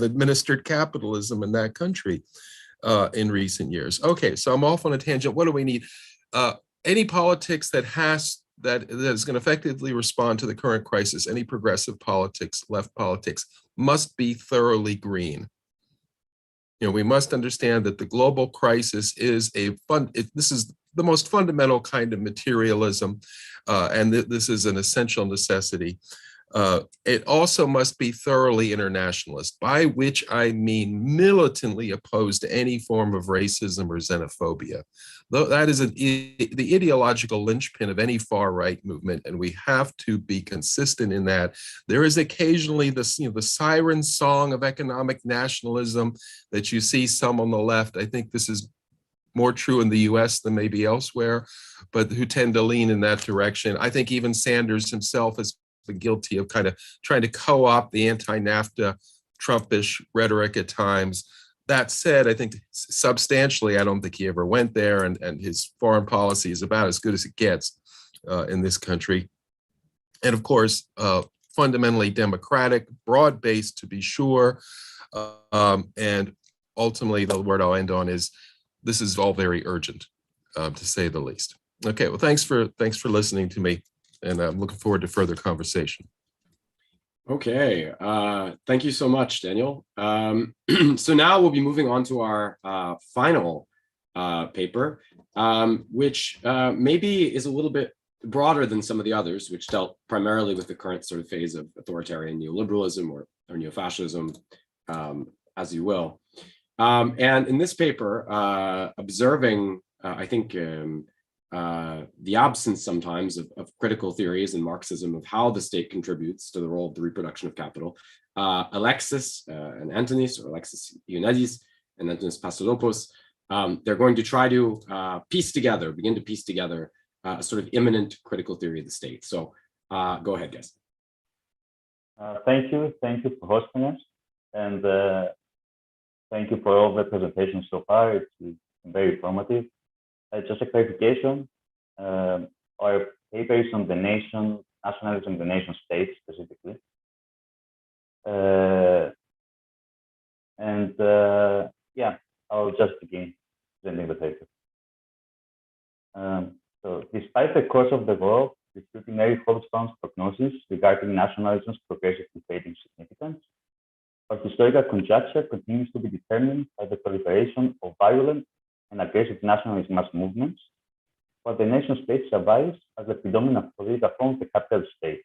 administered capitalism in that country in recent years. Okay, so I'm off on a tangent. What do we need? Any politics that is going to effectively respond to the current crisis, any progressive politics, left politics, must be thoroughly green. We must understand that the global crisis is this is the most fundamental kind of materialism, and this is an essential necessity. It also must be thoroughly internationalist, by which I mean militantly opposed to any form of racism or xenophobia. That is the ideological linchpin of any far-right movement, and we have to be consistent in that. There is occasionally the siren song of economic nationalism that you see some on the left. I think this is more true in the US than maybe elsewhere, but who tend to lean in that direction. I think even Sanders himself has been guilty of kind of trying to co-opt the anti-Nafta Trumpish rhetoric at times. That said, I think substantially, I don't think he ever went there, and his foreign policy is about as good as it gets in this country. And of course, fundamentally democratic, broad-based to be sure. And ultimately, the word I'll end on is, this is all very urgent, to say the least. Okay, well, thanks for listening to me, and I'm looking forward to further conversation. Okay, thank you so much, Daniel. So now we'll be moving on to our final paper, which maybe is a little bit broader than some of the others, which dealt primarily with the current sort of phase of authoritarian neoliberalism or neofascism, as you will. And in this paper, observing, I think, the absence sometimes of critical theories in Marxism of how the state contributes to the role of the reproduction of capital, Alexis and Antonis, or Alexis Ioannides and Antonis Pastellopoulos, they're going to try to begin to piece together a sort of imminent critical theory of the state. So go ahead, guys. Thank you for hosting us, and thank you for all the presentations so far. It's been very informative. Just a clarification, our paper is on the nationalism, the nation state specifically. Yeah, I'll just begin presenting the paper. So despite the course of the world refuting Mary Hobsbawm's prognosis regarding nationalism's progressively fading significance, our historical conjecture continues to be determined by the proliferation of violent and aggressive nationalist mass movements, while the nation state survives as the predominant political form of the capitalist state.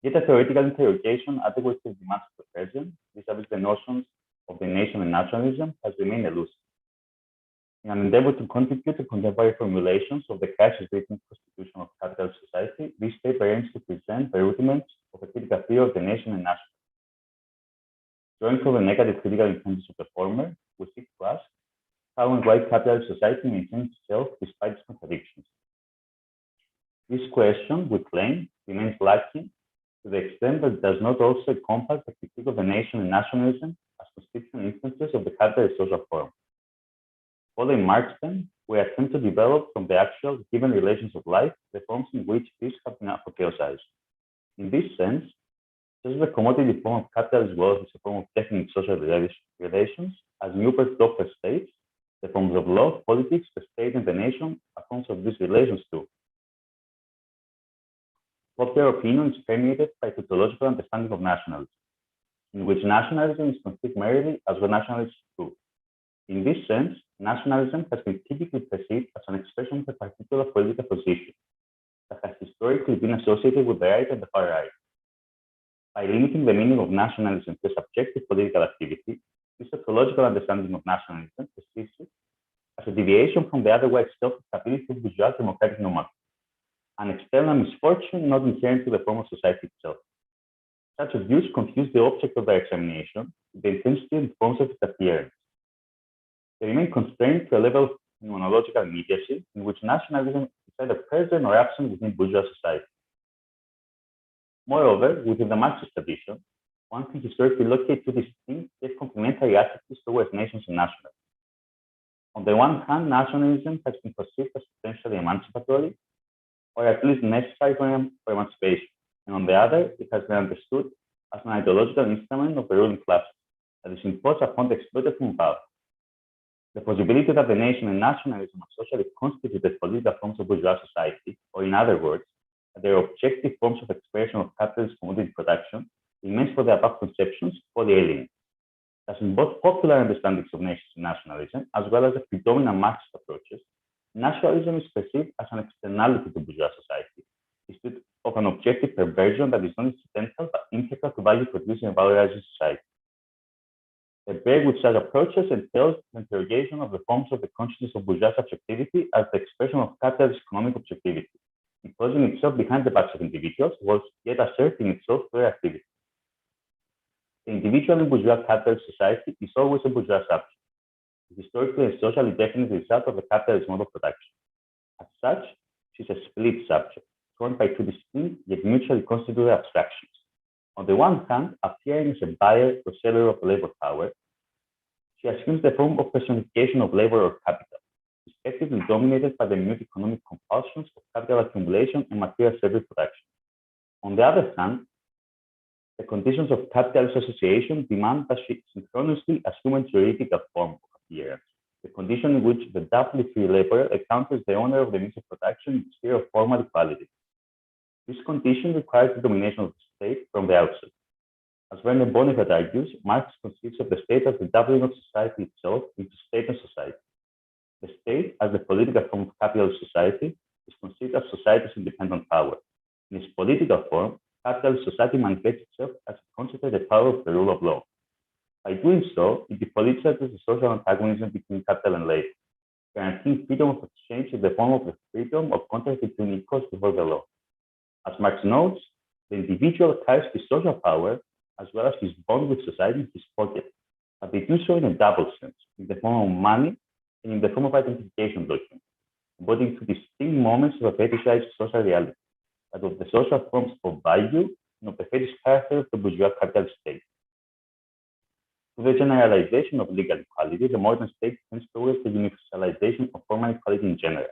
Yet a theoretical interrogation adequately demands the present vis-a-vis the notions of the nation and nationalism has remained elusive. In an endeavor to contribute to contemporary formulations of the crisis-ridden constitution of capitalist society, this paper aims to present the rudiments of a critical theory of the nation and nationalism. Drawing from the negative critical intentions of the former, we seek to ask how and why capitalist society maintains itself despite its contradictions. This question, we claim, remains lacking to the extent that it does not also encompass the critique of the nation and nationalism as constituent instances of the capitalist social form. Following Marxism, we attempt to develop from the actual given relations of life the forms in which these have been apotheosized. In this sense, just as the commodity form of capitalist wealth is a form of technical social relations, as Newberg Docker states, the forms of law, politics, the state, and the nation are forms of these relations too. Popular opinion is permeated by a tautological understanding of nationalism, in which nationalism is conceived merely as what nationalists do. In this sense, nationalism has been typically perceived as an expression of a particular political position that has historically been associated with the right and the far right. By limiting the meaning of nationalism to subjective political activity, this tautological understanding of nationalism perceives it as a deviation from the otherwise self-stability of bourgeois democratic normality, an external misfortune not inherent to the form of society itself. Such views confuse the object of their examination with the intensity and forms of its appearance. They remain constrained to a level of phenomenological immediacy in which nationalism is either present or absent within bourgeois society. Moreover, within the Marxist tradition, one can historically locate two distinct yet complementary attitudes towards nations and nationalism. On the one hand, nationalism has been perceived as potentially emancipatory, or at least necessary for emancipation, and on the other, it has been understood as an ideological instrument of the ruling class that is imposed upon the exploited from above. The possibility that the nation and nationalism are socially constituted political forms of bourgeois society, or in other words, that they are objective forms of expression of capitalist commodity production, remains for the above conceptions wholly alien. Thus, in both popular understandings of nations and nationalism, as well as the predominant Marxist approaches, nationalism is perceived as an externality to bourgeois society, instead of an objective perversion that is not incidental but integral to value producing and valorizing society. The break with such approaches entails the interrogation of the forms of the consciousness of bourgeois subjectivity as the expression of capitalist economic objectivity, imposing itself behind the backs of individuals, whilst yet asserting itself through their activity. The individual in bourgeois capitalist society is always a bourgeois subject, historically and socially definite result of the capitalist mode of production. As such, she is a split subject, torn by two distinct yet mutually constituted abstractions. On the one hand, appearing as a buyer or seller of labor power, she assumes the form of personification of labor or capital, respectively dominated by the mute economic compulsions of capital accumulation and material service production. On the other hand, the conditions of capitalist association demand that she synchronously assume a juridical form of appearance, the condition in which the doubly free laborer encounters the owner of the means of production in the sphere of formal equality. This condition requires the domination of the state from the outset. As Werner Bonifat argues, Marx conceives of the state as the doubling of society itself into state and society. The state, as the political form of capitalist society, is conceived as society's independent power. In its political form, capitalist society manifests itself as a concentrated power of the rule of law. By doing so, it depoliticizes the social antagonism between capital and labor, guaranteeing freedom of exchange in the form of the freedom of contract between equals before the law. As Marx notes, the individual carries his social power as well as his bond with society in his pocket, but they do so in a double sense, in the form of money and in the form of identification documents, embodying two distinct moments of a fetishized social reality, that of the social forms of value and of the fetish character of the bourgeois capitalist state. Through the generalization of legal equality, the modern state tends towards the universalization of formal equality in general,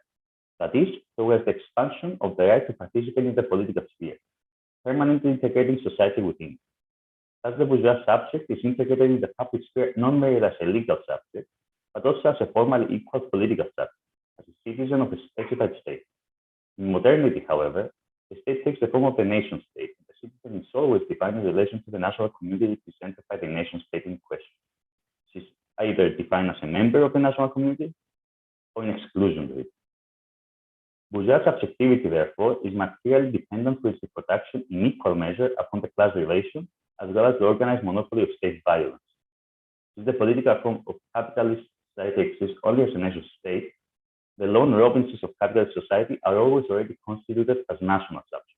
that is, towards the expansion of the right to participate in the political sphere, permanently integrating society within. Thus, the bourgeois subject is integrated in the public sphere not merely as a legal subject, but also as a formally equal political subject, as a citizen of a specified state. In modernity, however, the state takes the form of the nation state, and the citizen is always defined in relation to the national community represented by the nation state in question. She is either defined as a member of the national community or in exclusion of it. Bourgeois subjectivity, therefore, is materially dependent for its reproduction in equal measure upon the class relation, as well as the organized monopoly of state violence. Since the political form of capitalist society exists only as a nation state, the lone Robinsons of capitalist society are always already constituted as national subjects.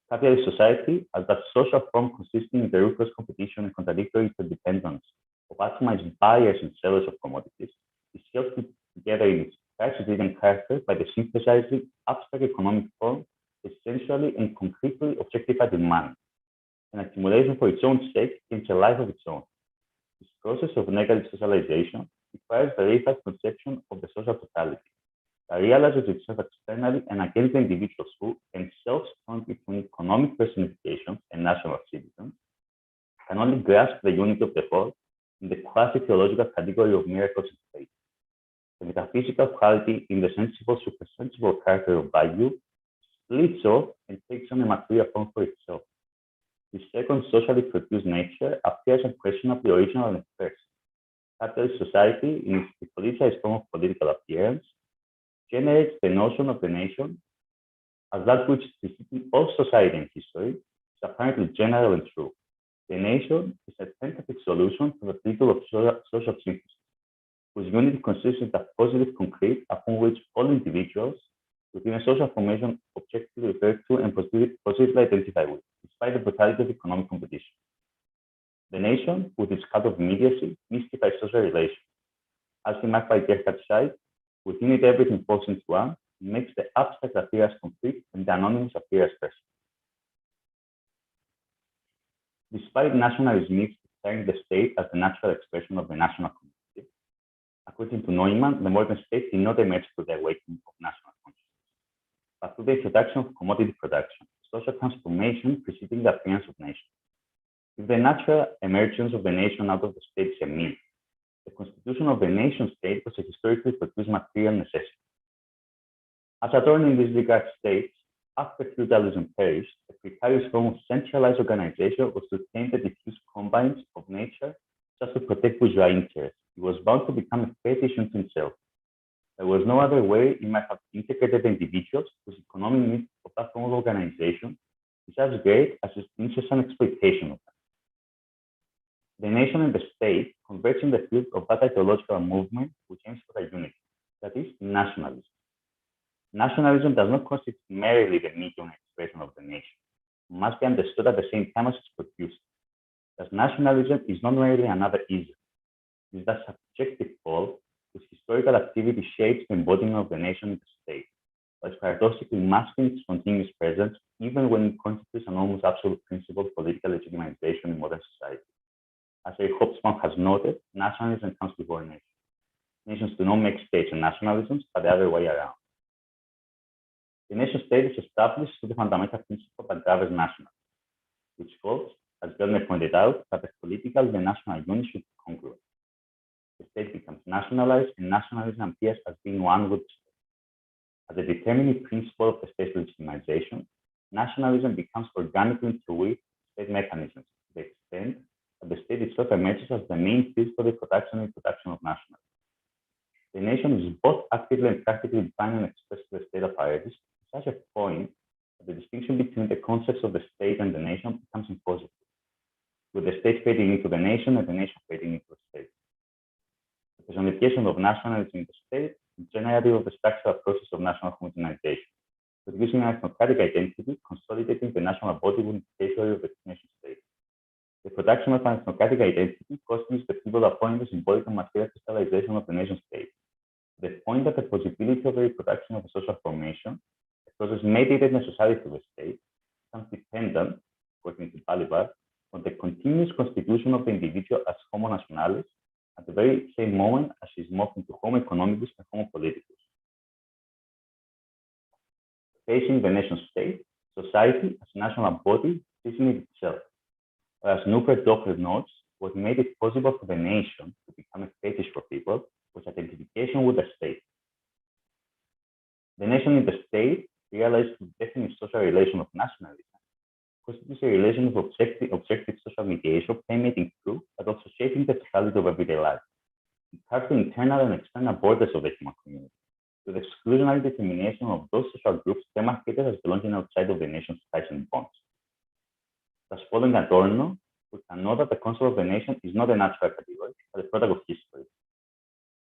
Capitalist society, as that social form consisting in the ruthless competition and contradictory interdependence of atomized buyers and sellers of commodities, is held together in its crisis-driven character by the synthesizing abstract economic form, essentially and concretely objectified in money. An accumulation for its own sake gains a life of its own. This process of negative socialization requires the reified conception of the social totality, that realizes itself externally and against the individuals who, themselves torn between economic personifications and national citizens, can only grasp the unity of the whole in the quasi-theological category of miracles and faith. The metaphysical quality in the sensible, supersensible character of value splits off and takes on a material form for itself. This second socially produced nature appears unquestionably original and first. Capitalist society, in its depoliticized form of political appearance, generates the notion of the nation as that which preceding all society and history is apparently general and true. The nation is a tentative solution to the riddle of social synthesis, whose unity consists in the positive concrete upon which all individuals, within a social formation objectively referred to and positively identified with, despite the brutality of economic competition. The nation, with its cult of immediacy, mystifies social relations. As remarked by Gerhard Scheidt, within it everything falls into one, makes the abstract appear as concrete and the anonymous appear as personal. Despite nationalist myths declaring the state as the natural expression of the national community, according to Neumann, the modern state did not emerge through the awakening of national consciousness, but through the introduction of commodity production, social transformation preceding the appearance of nations. If the natural emergence of the nation out of the state is a myth, the constitution of the nation state was a historically produced material necessity. As Antonis in this regard states, after feudalism perished, a precarious form of centralized organization was to tame the diffuse combines of nature just to protect bourgeois interests. It was bound to become a fetish unto itself. There was no other way it might have integrated the individuals whose economic need of that form of organization is as great as its incessant exploitation of them. The nation and the state converge in the field of that ideological movement which aims for a unity, that is, nationalism. Nationalism does not constitute merely the medium expression of the nation. It must be understood at the same time as it's produced. Thus, nationalism is not merely another ism. It is that subjective pole whose historical activity shapes the embodiment of the nation and the state, but is paradoxically masking its continuous presence even when it constitutes an almost absolute principle of political legitimization in modern society. As A. Hobsbawm has noted, nationalism comes before nations. Nations do not make states and nationalisms, but the other way around. The nation state is established through the fundamental principle that governs nationalism, which holds, as Yagmur pointed out, that the political and the national unit should be congruent. The state becomes nationalized, and nationalism appears as being one with the state. As a determining principle of the state's legitimization, nationalism becomes organically interweaved with state mechanisms to the extent that the state itself emerges as the main field for the production and reproduction of nationalism. The nation is both actively and practically defined and expressed to the state apparatus to such a point that the distinction between the concepts of the state and the nation becomes impossible, with the state fading into the nation and the nation fading into the state. The personification of nationalism in the state is generative of the structural process of national homogenization, producing an ethnocratic identity, consolidating the national body within the territory of the nation state. The production of an ethnocratic identity constitutes the pivotal point of the symbolic and material crystallization of the nation state, to the point that the possibility of the reproduction of a social formation, a process mediated necessary to the state, becomes dependent, according to Balibar, on the continuous constitution of the individual as homo nationalis at the very same moment as he is morphed into homo economicus and homo politicus. Facing the nation state, society as a national body is in itself. Whereas Newport Docker notes, what made it possible for the nation to become a fetish for people was identification with the state. The nation in the state, realized through the definite social relation of nationalism, constitutes a relation of objective social mediation, permeating through, but also shaping the totality of everyday life. It carves the internal and external borders of the human community, with exclusionary determination of those social groups demarcated as belonging outside of the nation's ties and bonds. Thus, following Adorno, we can know that the concept of the nation is not a natural category, but a product of history.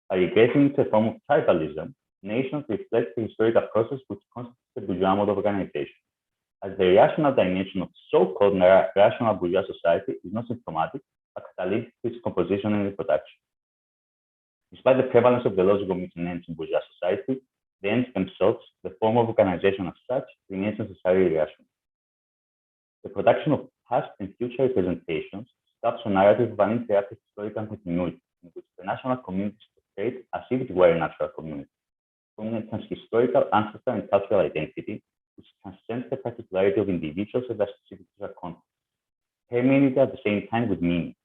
By regressing into a form of tribalism, nations reflect the historical process which constitutes the bourgeois mode of organization, as the rational dimension of so-called rational bourgeois society is not symptomatic, but catalytic to its composition and reproduction. Despite the prevalence of the logic of means and ends in bourgeois society, the ends themselves, the form of organization as such, remains necessarily rational. The production of past and future representations stops a narrative of an interactive historical continuity, in which the national community is portrayed as if it were a natural community, forming its historical, ancestral, and cultural identity, which transcends the particularity of individuals and their specific social context, permeated at the same time with meaning.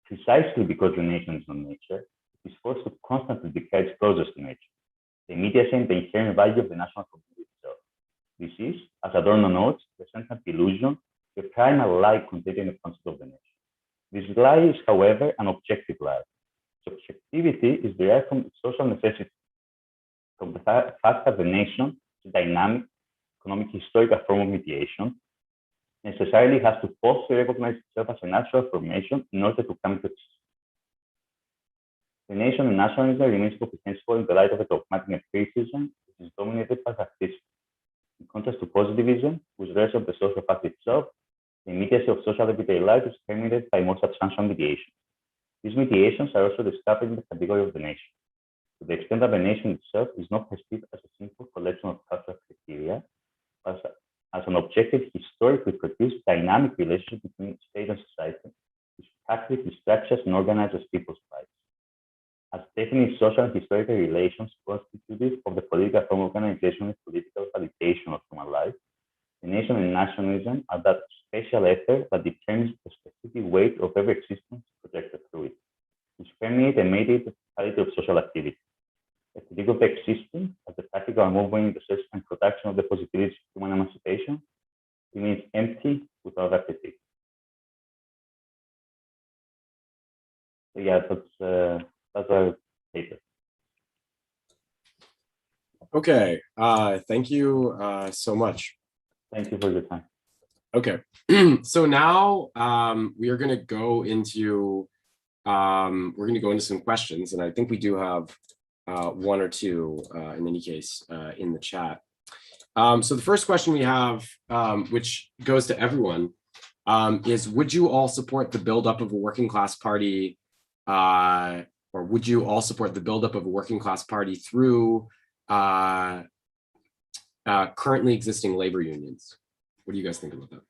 Precisely because the nation is not nature, it is forced to constantly declare its closest to nature, the immediacy and the inherent value of the national community itself. This is, as Adorno notes, the central illusion, the primal lie contained in the concept of the nation. This lie is, however, an objective lie. Subjectivity is derived from its social necessity, from the fact that the nation is a dynamic, economic, historical form of mediation, necessarily has to falsely recognize itself as a natural formation in order to come to existence. The nation and nationalism remains comprehensible in the light of a dogmatic empiricism, which is dominated by Fascism. In contrast to positivism, whose version of the social fact itself, the immediacy of social everyday life is terminated by more substantial mediations. These mediations are also discovered in the category of the nation, to the extent that the nation itself is not perceived as a simple collection of cultural criteria, but as an objective, historically produced dynamic relationship between state and society, which practically structures and organizes people's lives. As definite social and historical relations constitutive of the political form of organization and political validation of human life, the nation and nationalism are that special effort that determines the specific weight of every existence projected through it, which permeate and mediate the totality of social activity. The critique of the existing as the practical movement in the search and production of the possibilities of human emancipation remains empty without that critique. So yeah, that's our paper. Okay, thank you so much. Thank you for your time. Okay, so now we are going to go into some questions, and I think we do have one or two in any case in the chat. So the first question we have, which goes to everyone, is: would you all support the buildup of a working class party, or would you all support the buildup of a working class party through currently existing labor unions? What do you guys think about that?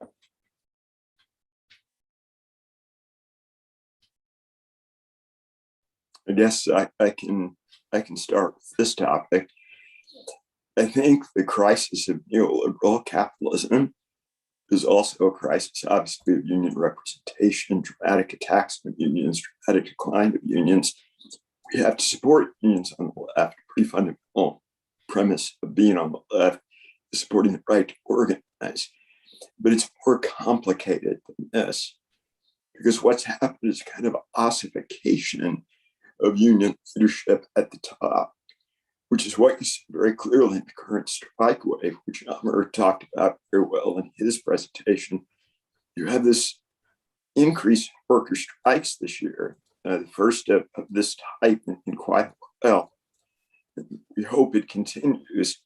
I guess I can start with this topic. I think the crisis of neoliberal capitalism is also a crisis, obviously, of union representation, dramatic attacks on unions, dramatic decline of unions. We have to support unions on the left. Pretty fundamental premise of being on the left is supporting the right to organize. But it's more complicated than this, because what's happened is kind of an ossification of union leadership at the top, which is what you see very clearly in the current strike wave, which Yagmur talked about very well in his presentation. You have this increase in worker strikes this year, the first of this type in quite a while. We hope it continues,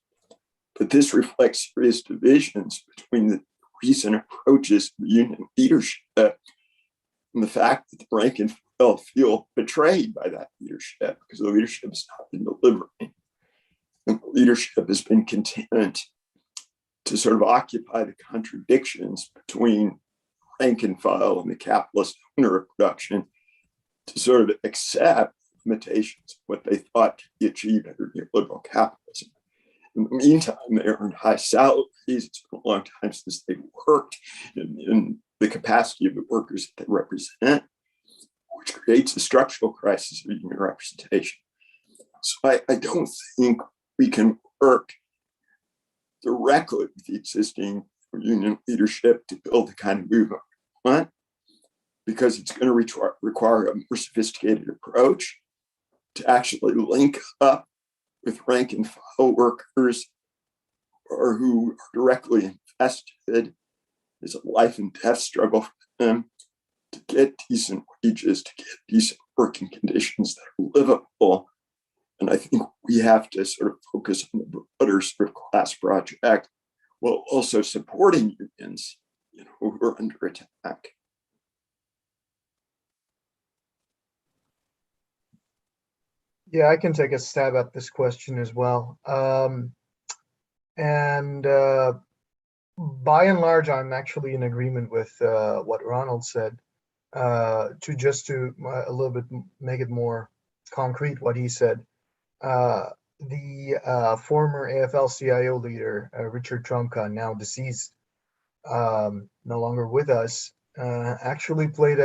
but this reflects serious divisions between the recent approaches of union leadership and the fact that the rank and file feel betrayed by that leadership because the leadership has not been delivering. And the leadership has been content to sort of occupy the contradictions between rank and file and the capitalist owner of production, to sort of accept limitations of what they thought could be achieved under neoliberal capitalism. In the meantime, they earned high salaries. It's been a long time since they worked in the capacity of the workers that they represent, which creates a structural crisis of union representation. So I don't think we can work directly with the existing union leadership to build the kind of movement we want, because it's going to require a more sophisticated approach to actually link up with rank and file workers or who are directly invested. It's a life and death struggle for them to get decent wages, to get decent working conditions that are livable. And I think we have to sort of focus on the broader sort of class project while also supporting unions, who are under attack. Yeah, I can take a stab at this question as well. By and large, I'm actually in agreement with what Ronald said. To a little bit make it more concrete, what he said. The former AFL-CIO leader, Richard Trumka, now deceased, no longer with us, actually played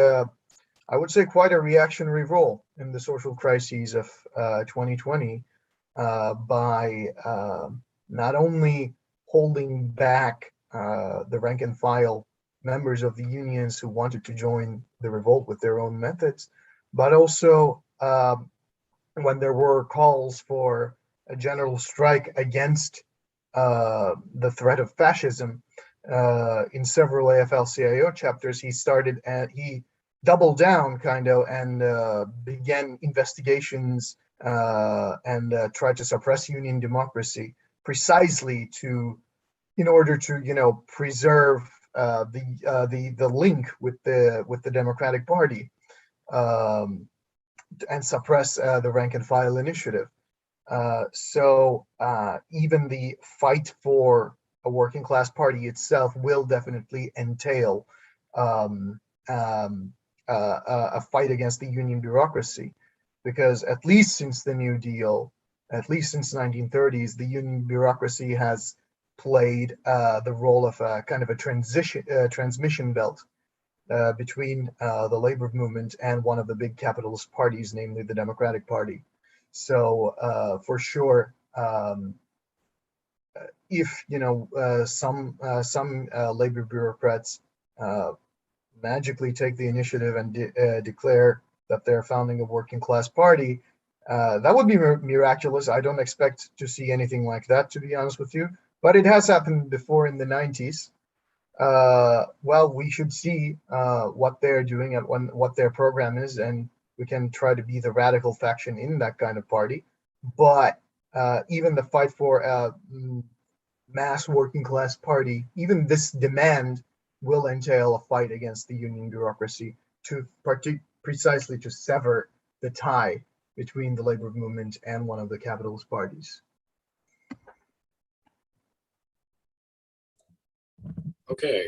I would say quite a reactionary role in the social crises of 2020 by not only holding back the rank and file members of the unions who wanted to join the revolt with their own methods, but also when there were calls for a general strike against the threat of fascism in several AFL-CIO chapters, he doubled down and began investigations and tried to suppress union democracy precisely in order to preserve the link with the Democratic Party, and suppress the rank and file initiative. So even the fight for a working class party itself will definitely entail a fight against the union bureaucracy, because at least since the New Deal, at least since 1930s, the union bureaucracy has played the role of a kind of a transmission belt between the labor movement and one of the big capitalist parties, namely the Democratic Party. So for sure, if some labor bureaucrats magically take the initiative and declare that they're founding a working class party, that would be miraculous. I don't expect to see anything like that, to be honest with you, but it has happened before in the 90s. Well, we should see what they're doing and what their program is, and we can try to be the radical faction in that kind of party. But even the fight for a mass working class party, even this demand will entail a fight against the union bureaucracy precisely to sever the tie between the labor movement and one of the capitalist parties. Okay,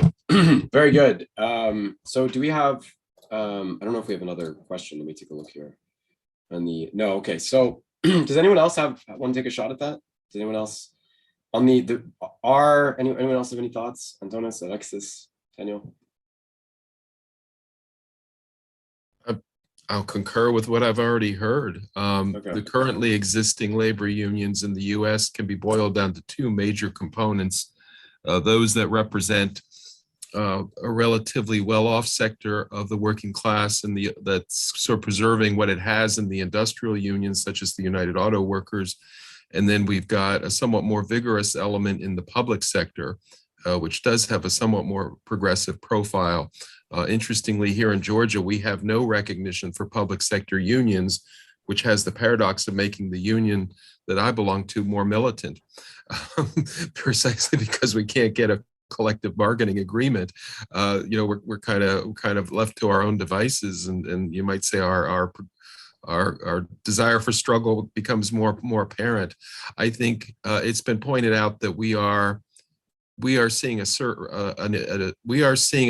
very good. So do we have, I don't know if we have another question. Let me take a look here. No, okay. So does anyone else want to take a shot at that? Does anyone else on anyone else have any thoughts? Antonis, Alexis, Daniel? I'll concur with what I've already heard. Okay. The currently existing labor unions in the US can be boiled down to two major components. Those that represent a relatively well-off sector of the working class and that's sort of preserving what it has in the industrial unions, such as the United Auto Workers. And then we've got a somewhat more vigorous element in the public sector, which does have a somewhat more progressive profile. Interestingly, here in Georgia, we have no recognition for public sector unions, which has the paradox of making the union that I belong to more militant, precisely because we can't get a collective bargaining agreement. We're kind of left to our own devices, and you might say our desire for struggle becomes more apparent. I think it's been pointed out that we are seeing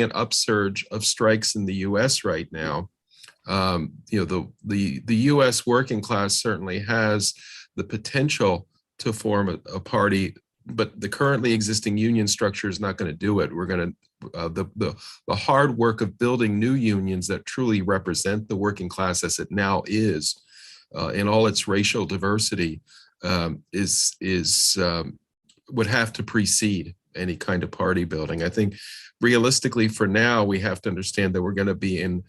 an upsurge of strikes in the U.S. right now. The U.S. working class certainly has the potential to form a party, but the currently existing union structure is not going to do it. We're going to the hard work of building new unions that truly represent the working class as it now is, in all its racial diversity, would have to precede any kind of party building. I think realistically for now, we have to understand that we're going to be in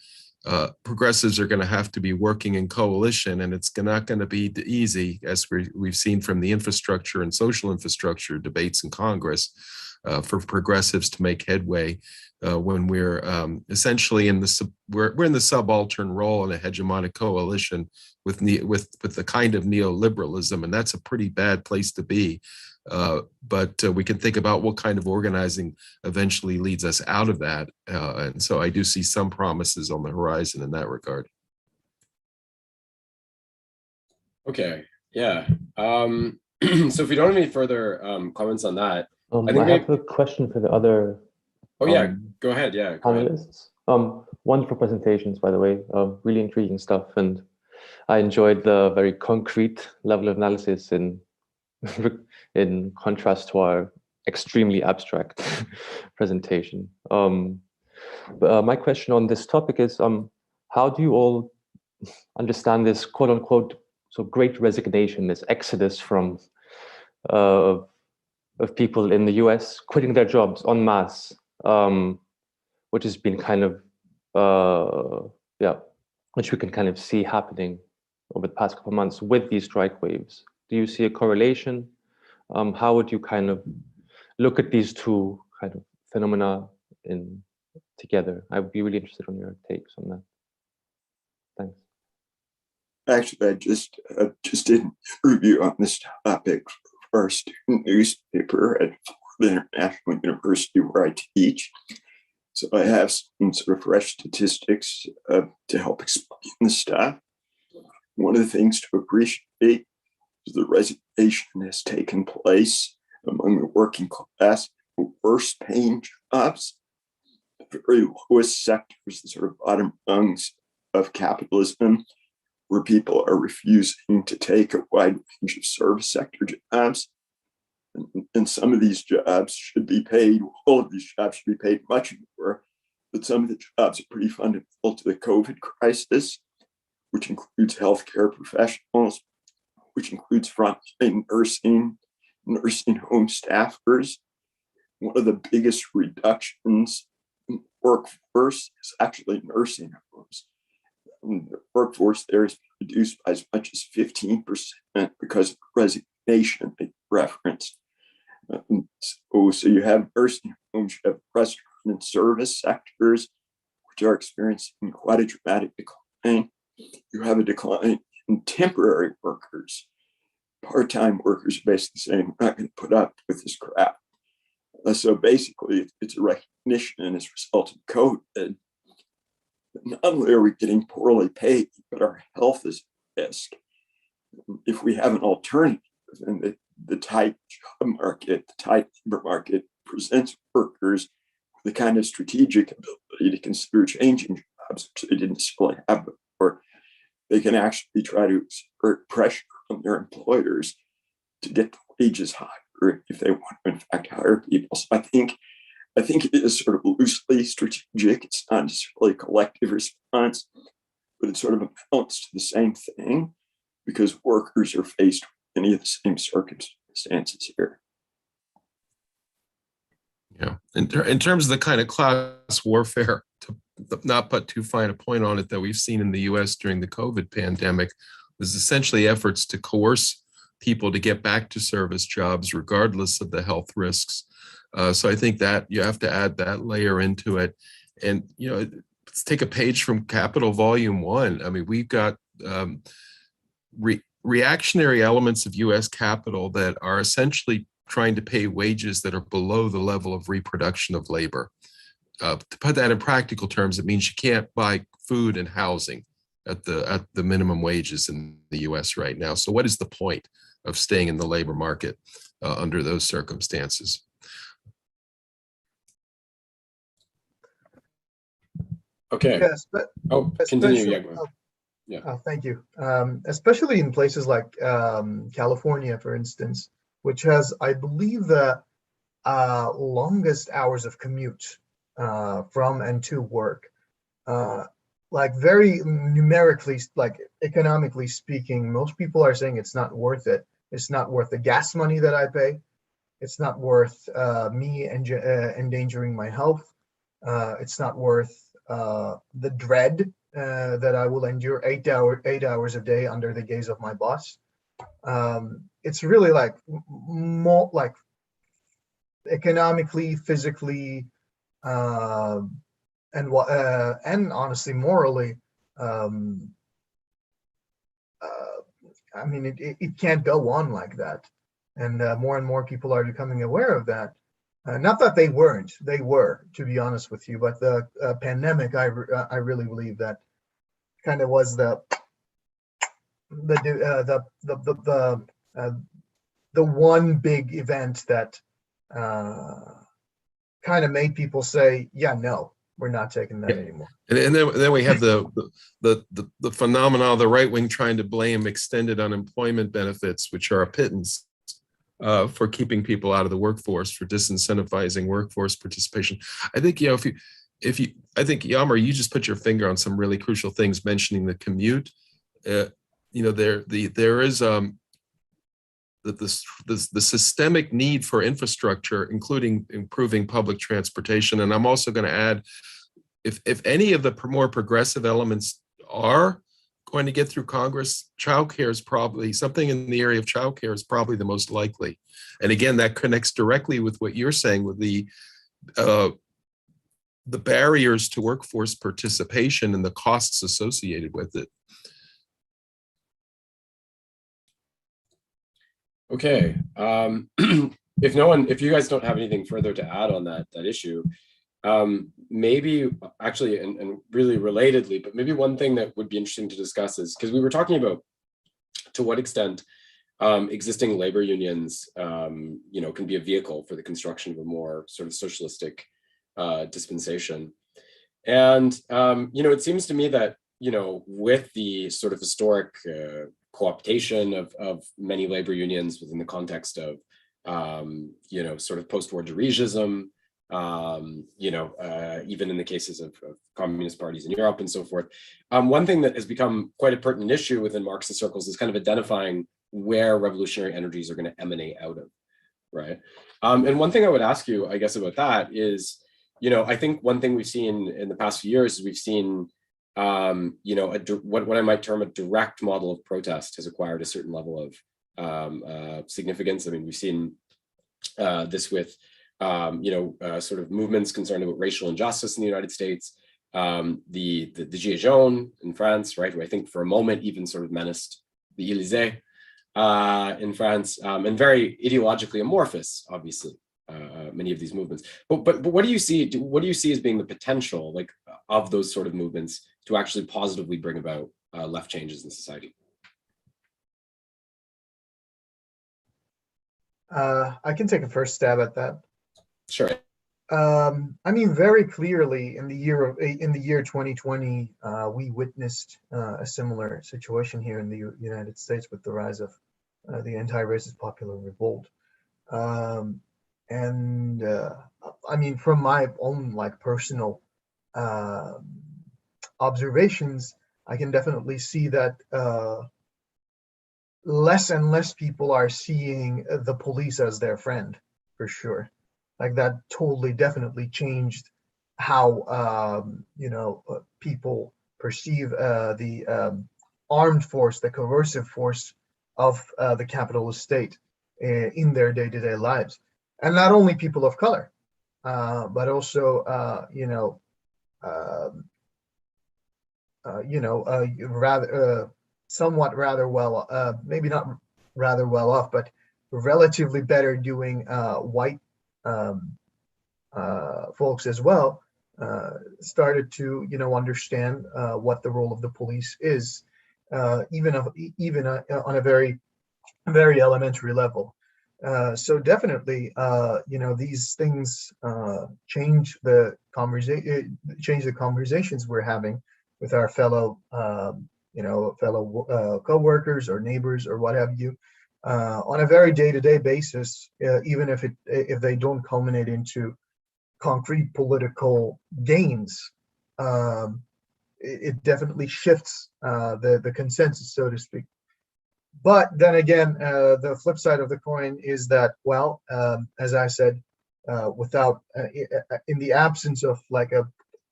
progressives are going to have to be working in coalition, and it's not going to be easy, as we've seen from the infrastructure and social infrastructure debates in Congress, for progressives to make headway when we're essentially we're in the subaltern role in a hegemonic coalition with the kind of neoliberalism, and that's a pretty bad place to be. But we can think about what kind of organizing eventually leads us out of that. And so I do see some promises on the horizon in that regard. Okay, yeah. So if we don't have any further comments on that, I have a question for the other. Oh yeah, go ahead. Yeah, panelists. Wonderful presentations, by the way. Really intriguing stuff, and I enjoyed the very concrete level of analysis in contrast to our extremely abstract presentation. My question on this topic is, how do you all understand this quote unquote so great resignation, this exodus from of people in the US quitting their jobs en masse, which has been kind of which we can kind of see happening over the past couple of months with these strike waves? Do you see a correlation? How would you kind of look at these two kind of phenomena together? I would be really interested in your takes on that. Thanks. Actually, I just did a review on this topic for our student newspaper at Florida International University where I teach. So I have some sort of fresh statistics to help explain the stuff. One of the things to appreciate is the resignation has taken place among the working class, worst paying jobs, the very lowest sectors, the sort of bottom rungs of capitalism, where people are refusing to take a wide range of service sector jobs. And some of these jobs should be paid, all of these jobs should be paid much more, but some of the jobs are pretty fundamental to the COVID crisis, which includes healthcare professionals, which includes frontline nursing, nursing home staffers. One of the biggest reductions in the workforce is actually nursing homes. And the workforce there is reduced by as much as 15% because of resignation they referenced. So you have nursing homes, you have restaurant and service sectors, which are experiencing quite a dramatic decline. You have a decline in temporary workers. Part-time workers are basically saying, we're not going to put up with this crap. So basically, it's a recognition as a result of COVID. Not only are we getting poorly paid, but our health is at risk. If we have an alternative, and the tight job market, the tight labor market presents workers with the kind of strategic ability to consider changing jobs, which they didn't necessarily have before, they can actually try to exert pressure on their employers to get the wages higher if they want to, in fact, hire people. So I think it is sort of loosely strategic. It's not necessarily a collective response, but it sort of amounts to the same thing because workers are faced with any of the same circumstances here. Yeah, in terms of the kind of class warfare, to not put too fine a point on it, that we've seen in the US during the COVID pandemic, was essentially efforts to coerce people to get back to service jobs regardless of the health risks. So I think that you have to add that layer into it. And, you know, let's take a page from Capital Volume 1. I mean, we've got reactionary elements of US capital that are essentially trying to pay wages that are below the level of reproduction of labor. To put that in practical terms, it means you can't buy food and housing at the minimum wages in the US right now. So what is the point of staying in the labor market under those circumstances? Okay. Yes, but Continue, Yagmur. Yeah. Thank you. Especially in places like California, for instance, which has, I believe, the longest hours of commute from and to work. Like very numerically, like economically speaking, most people are saying it's not worth it. It's not worth the gas money that I pay. It's not worth me endangering my health. It's not worth the dread that I will endure 8 hours a day under the gaze of my boss. It's really like more like economically, physically, and honestly morally. I mean, it can't go on like that, and more people are becoming aware of that. Not that they weren't, they were, to be honest with you, but the pandemic, I really believe that kind of was the one big event that kind of made people say, yeah, no, we're not taking that anymore. And then we have the phenomena of the right wing trying to blame extended unemployment benefits, which are a pittance for keeping people out of the workforce, for disincentivizing workforce participation. I think, you know, I think Yagmur, you just put your finger on some really crucial things, mentioning the commute. You know, there is the systemic need for infrastructure, including improving public transportation. And I'm also going to add, if any of the more progressive elements are going to get through Congress, childcare is probably something in the area of childcare is probably the most likely. And again, that connects directly with what you're saying with the barriers to workforce participation and the costs associated with it. Okay. If you guys don't have anything further to add on that issue, maybe actually, and really relatedly, but maybe one thing that would be interesting to discuss is, because we were talking about to what extent existing labor unions, can be a vehicle for the construction of a more sort of socialistic dispensation. And, it seems to me that, with the sort of historic co-optation of many labor unions within the context of, sort of post-war dirigism, even in the cases of communist parties in Europe and so forth. One thing that has become quite a pertinent issue within Marxist circles is kind of identifying where revolutionary energies are going to emanate out of, right? And one thing I would ask you, I guess, about that is, I think one thing we've seen in the past few years is we've seen, what I might term a direct model of protest has acquired a certain level of significance. I mean, we've seen this with, sort of movements concerned about racial injustice in the United States, the Gilets jaunes in France, right, who I think for a moment even sort of menaced the Élysée in France, and very ideologically amorphous, obviously, many of these movements. But what do you see? What do you see as being the potential, like, of those sort of movements to actually positively bring about left changes in society? I can take a first stab at that. Sure. I mean, very clearly in the year 2020, we witnessed a similar situation here in the United States with the rise of the anti-racist popular revolt. I mean, from my own personal observations, I can definitely see that less and less people are seeing the police as their friend, for sure. Like, that totally definitely changed how people perceive the armed force, the coercive force of the capitalist state in their day-to-day lives. And not only people of color, but also rather well, maybe not rather well off, but relatively better doing white folks as well, started to understand what the role of the police is, even on a very, very elementary level. So definitely, these things change the conversations we're having with our fellow co-workers or neighbors or what have you, on a very day-to-day basis, even if they don't culminate into concrete political gains. It definitely shifts the consensus, so to speak. But then again, the flip side of the coin is that, well, as I said, without in the absence of a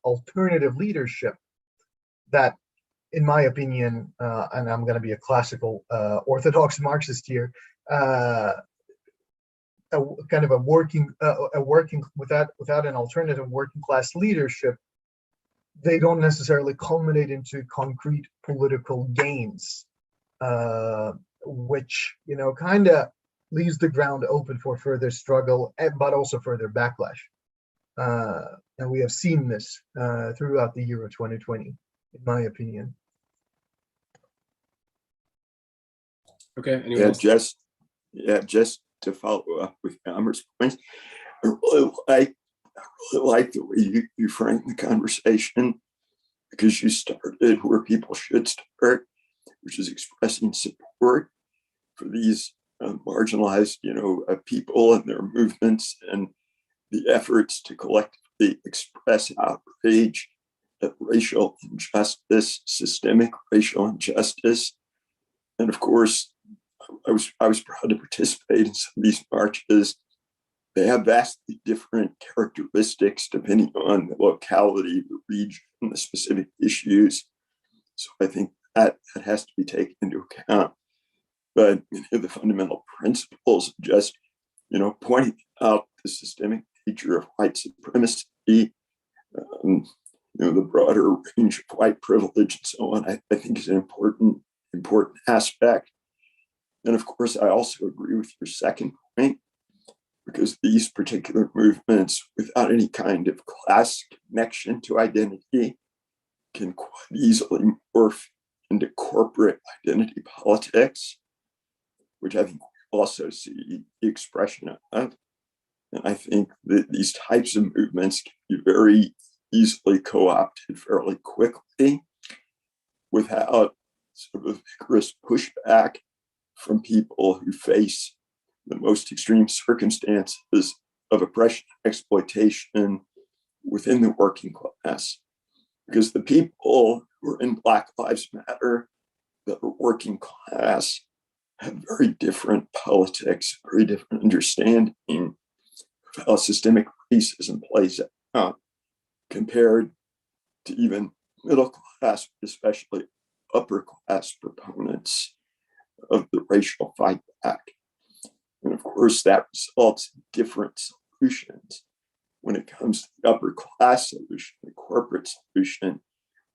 alternative leadership, that, in my opinion, and I'm going to be a classical orthodox Marxist here, kind of a working without an alternative working class leadership, they don't necessarily culminate into concrete political gains, which kind of leaves the ground open for further struggle, but also further backlash. And we have seen this throughout the year of 2020, in my opinion. Okay. Just to follow up with Yagmur's points, I really like the way you framed the conversation, because you started where people should start, which is expressing support for these marginalized, people and their movements, and the efforts to collectively express outrage at racial injustice, systemic racial injustice. And of course, I was proud to participate in some of these marches. They have vastly different characteristics depending on the locality, the region, the specific issues. So I think that has to be taken into account. But the fundamental principles, just pointing out the systemic nature of white supremacy, the broader range of white privilege and so on, I think is an important aspect. And of course, I also agree with your second point, because these particular movements, without any kind of class connection to identity, can quite easily morph into corporate identity politics, which I think we also see the expression of. And I think that these types of movements can be very easily co-opted fairly quickly without sort of vigorous pushback from people who face the most extreme circumstances of oppression and exploitation within the working class. Because the people who are in Black Lives Matter, that are working class, have very different politics, very different understanding of how systemic racism plays out compared to even middle class, especially upper class proponents of the racial fight back. And of course, that results in different solutions. When it comes to the upper class solution, the corporate solution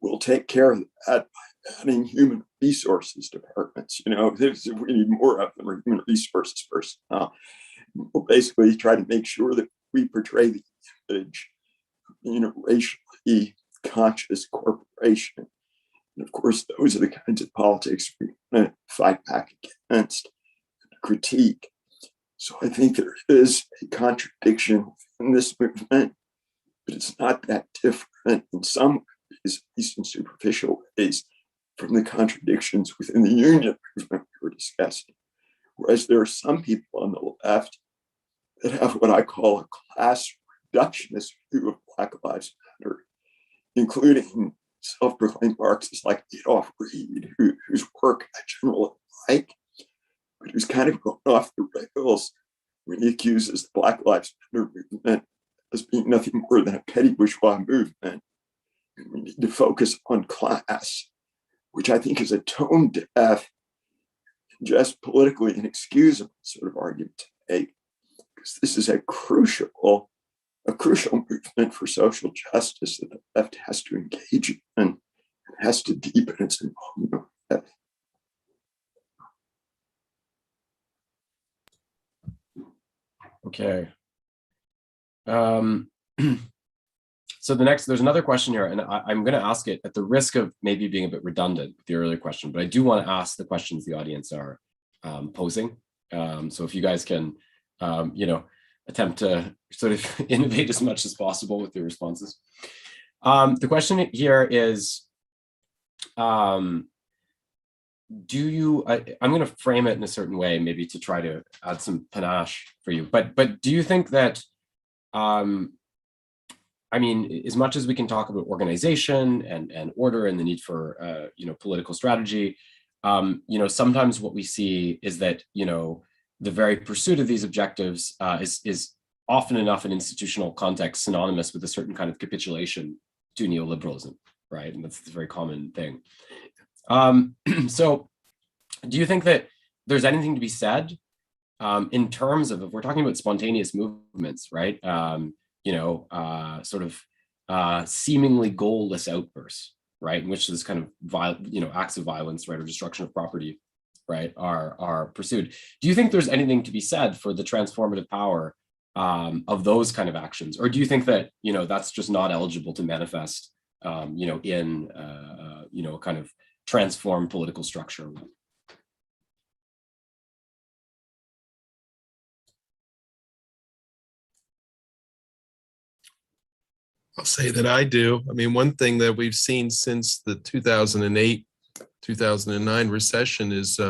will take care of that by adding human resources departments. You know, if we need more of them, or human resources personnel, we'll basically try to make sure that we portray the image of being a racially conscious corporation. And of course, those are the kinds of politics we want to fight back against and critique. So I think there is a contradiction within this movement, but it's not that different in some ways, at least in superficial ways, from the contradictions within the union movement we were discussing. Whereas there are some people on the left that have what I call a class reductionist view of Black Lives Matter, including self-proclaimed Marxists like Adolf Reed, whose work I generally like, but who's kind of going off the rails when he accuses the Black Lives Matter movement as being nothing more than a petty bourgeois movement. And we need to focus on class, which I think is a tone deaf and just politically inexcusable sort of argument to make, because this is a crucial movement for social justice that the left has to engage in and has to deepen its involvement with. Okay. So there's another question here, and I'm going to ask it at the risk of maybe being a bit redundant with the earlier question, but I do want to ask the questions the audience are posing. So if you guys can, attempt to sort of innovate as much as possible with your responses. The question here is, I'm going to frame it in a certain way, maybe to try to add some panache for you. But do you think that, I mean, as much as we can talk about organization and order and the need for, political strategy, sometimes what we see is that, the very pursuit of these objectives is often enough in institutional context synonymous with a certain kind of capitulation to neoliberalism, right? And that's a very common thing. So do you think that there's anything to be said in terms of, if we're talking about spontaneous movements, right? Seemingly goalless outbursts, right? In which this kind of acts of violence, right, or destruction of property, right, are pursued. Do you think there's anything to be said for the transformative power of those kind of actions, or do you think that that's just not eligible to manifest, in kind of transform political structure? I'll say that I do. I mean, one thing that we've seen since the 2008, 2009 recession is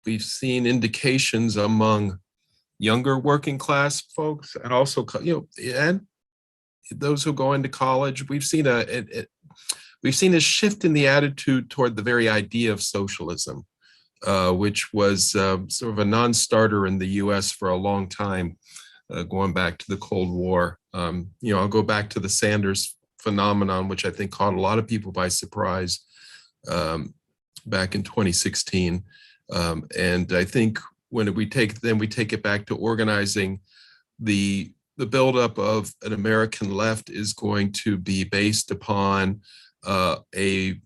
we've seen indications among younger working class folks and also, and those who go into college. We've seen a shift in the attitude toward the very idea of socialism, which was sort of a non-starter in the US for a long time. Going back to the Cold War. I'll go back to the Sanders phenomenon, which I think caught a lot of people by surprise back in 2016. And I think when we take it back to organizing, the buildup of an American left is going to be based upon a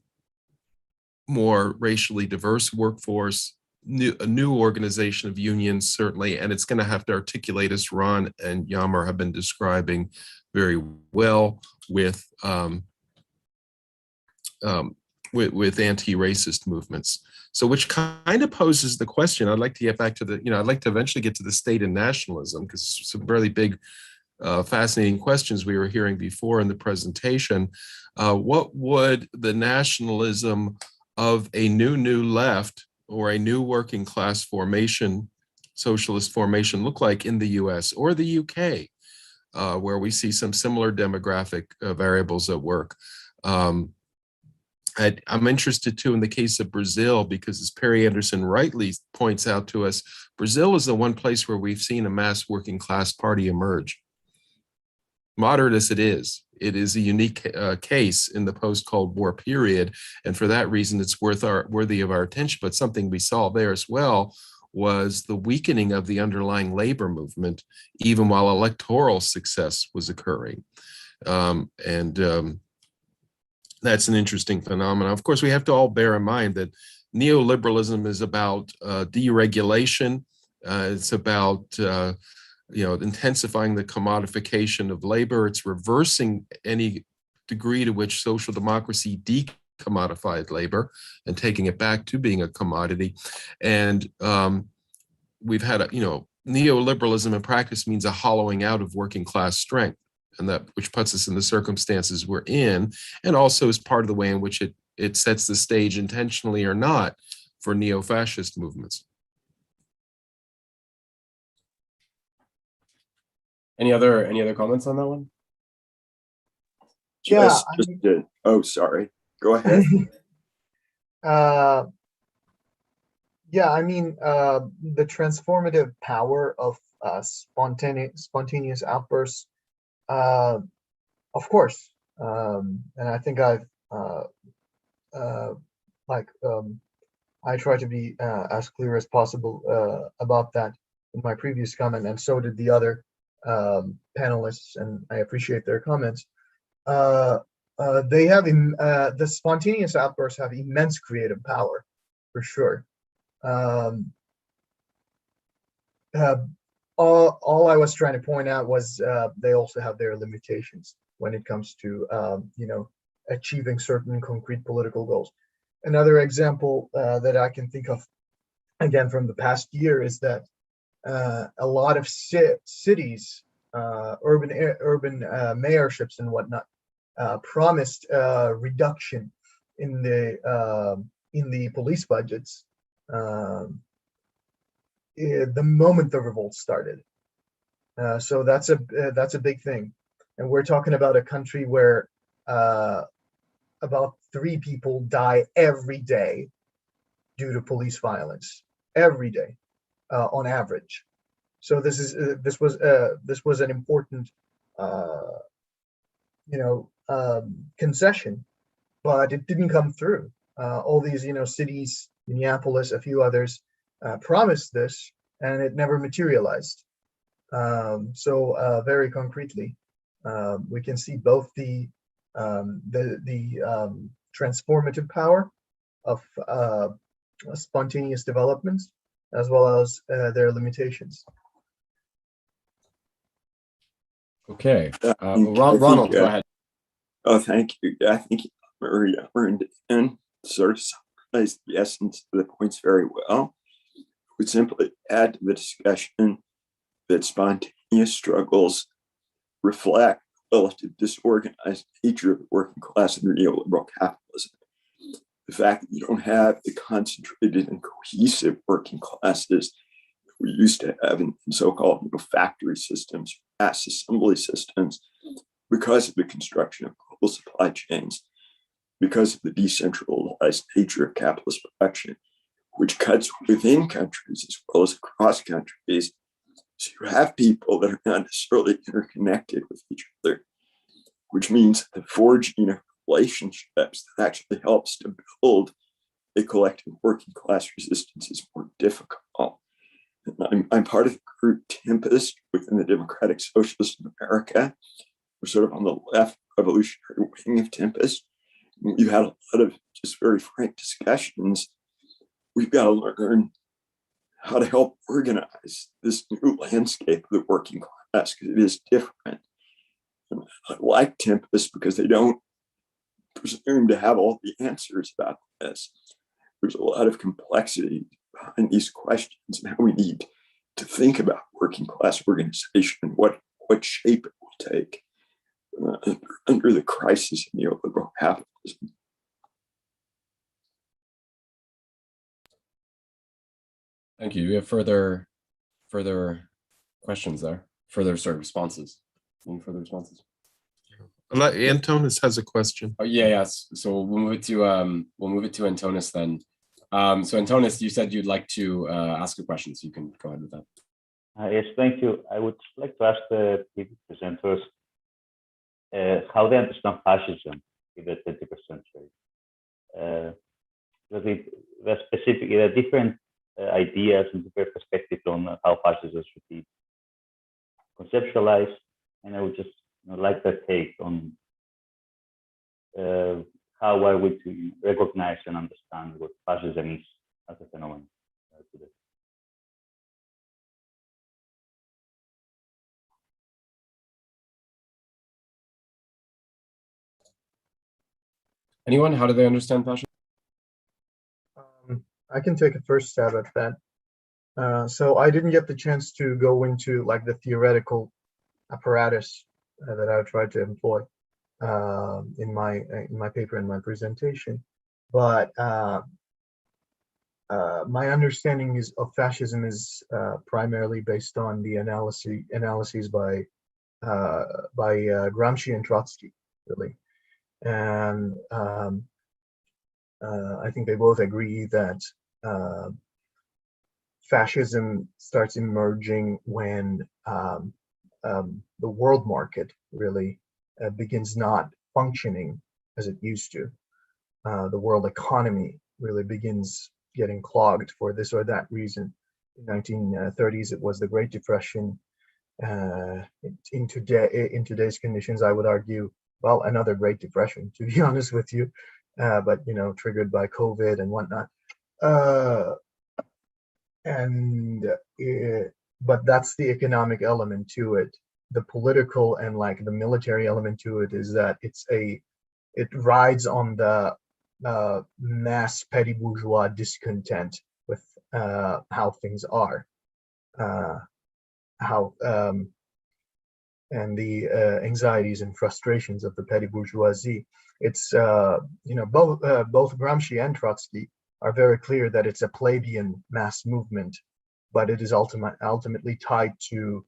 more racially diverse workforce, a new organization of unions, certainly, and it's going to have to articulate, as Ron and Yagmur have been describing very well, with anti-racist movements. So, which kind of poses the question. I'd like to get back to I'd like to eventually get to the state and nationalism, because some really big, fascinating questions we were hearing before in the presentation. What would the nationalism of a new left or a new working class formation, socialist formation, look like in the US or the UK, where we see some similar demographic variables at work? I'm interested too in the case of Brazil, because as Perry Anderson rightly points out to us, Brazil is the one place where we've seen a mass working class party emerge. Moderate as it is a unique case in the post-Cold War period, and for that reason, it's worthy of our attention. But something we saw there as well was the weakening of the underlying labor movement, even while electoral success was occurring, that's an interesting phenomenon. Of course, we have to all bear in mind that neoliberalism is about deregulation. It's about intensifying the commodification of labor. It's reversing any degree to which social democracy decommodified labor and taking it back to being a commodity. And we've had neoliberalism in practice means a hollowing out of working class strength, and that which puts us in the circumstances we're in, and also is part of the way in which it sets the stage, intentionally or not, for neo-fascist movements. Any other comments on that one? Yeah, oh, sorry. Go ahead. Yeah, I mean, the transformative power of spontaneous outbursts, of course, and I think I try to be as clear as possible about that in my previous comment, and so did the other panelists, and I appreciate their comments. They have the spontaneous outbursts have immense creative power, for sure. All I was trying to point out was they also have their limitations when it comes to achieving certain concrete political goals. Another example that I can think of, again from the past year, is that a lot of cities, urban mayorships and whatnot, promised reduction in the police budgets the moment the revolt started. So that's a big thing, and we're talking about a country where about 3 people die every day due to police violence, every day, on average. So this was an important concession, but it didn't come through. All these cities, Minneapolis, a few others, promised this, and it never materialized. So very concretely, we can see both the transformative power of spontaneous developments, as well as their limitations. Okay, Ronald, go ahead. Oh, thank you. I think Maria and sort of summarized the essence of the points very well. Would simply add to the discussion that spontaneous struggles reflect the relative disorganized nature of the working class under neoliberal capitalism. The fact that you don't have the concentrated and cohesive working classes that we used to have in so-called factory systems, mass assembly systems, because of the construction of global supply chains, because of the decentralized nature of capitalist production, which cuts within countries as well as across countries. So you have people that are not necessarily interconnected with each other, which means the forging of relationships that actually helps to build a collective working class resistance is more difficult. I'm part of the group Tempest within the Democratic Socialists of America. We're sort of on the left revolutionary wing of Tempest. You had a lot of just very frank discussions, we've got to learn how to help organize this new landscape of the working class, because it is different. And I like Tempest because they don't presume to have all the answers about this. There's a lot of complexity behind these questions and how we need to think about working class organization and what shape it will take under the crisis of neoliberal capitalism. Thank you. Do we have further questions there? Further sort of responses? Any further responses? Antonis has a question. Oh yeah, yes. So we'll move it to Antonis then. So Antonis, you said you'd like to ask a question, so you can go ahead with that. Yes, thank you. I would like to ask the presenters how they understand fascism in the 21st century. The specific, there are different ideas and different perspectives on how fascism should be conceptualized, and I would just like that take on how are we to recognize and understand what fascism is as a phenomenon today. Anyone? How do they understand fascism? I can take a first stab at that. So I didn't get the chance to go into like the theoretical apparatus that I tried to employ in my paper and my presentation, but my understanding of fascism is primarily based on the analyses by Gramsci and Trotsky, really. And I think they both agree that fascism starts emerging when the world market really begins not functioning as it used to. The world economy really begins getting clogged for this or that reason. In 1930s, it was the Great Depression. In today's conditions, I would argue, well, another Great Depression, to be honest with you, but triggered by COVID and whatnot. But that's the economic element to it. The political and like the military element to it is that it rides on the mass petty bourgeois discontent with how things are, and the anxieties and frustrations of the petty bourgeoisie. It's both Gramsci and Trotsky are very clear that it's a plebeian mass movement, but it is ultimately tied to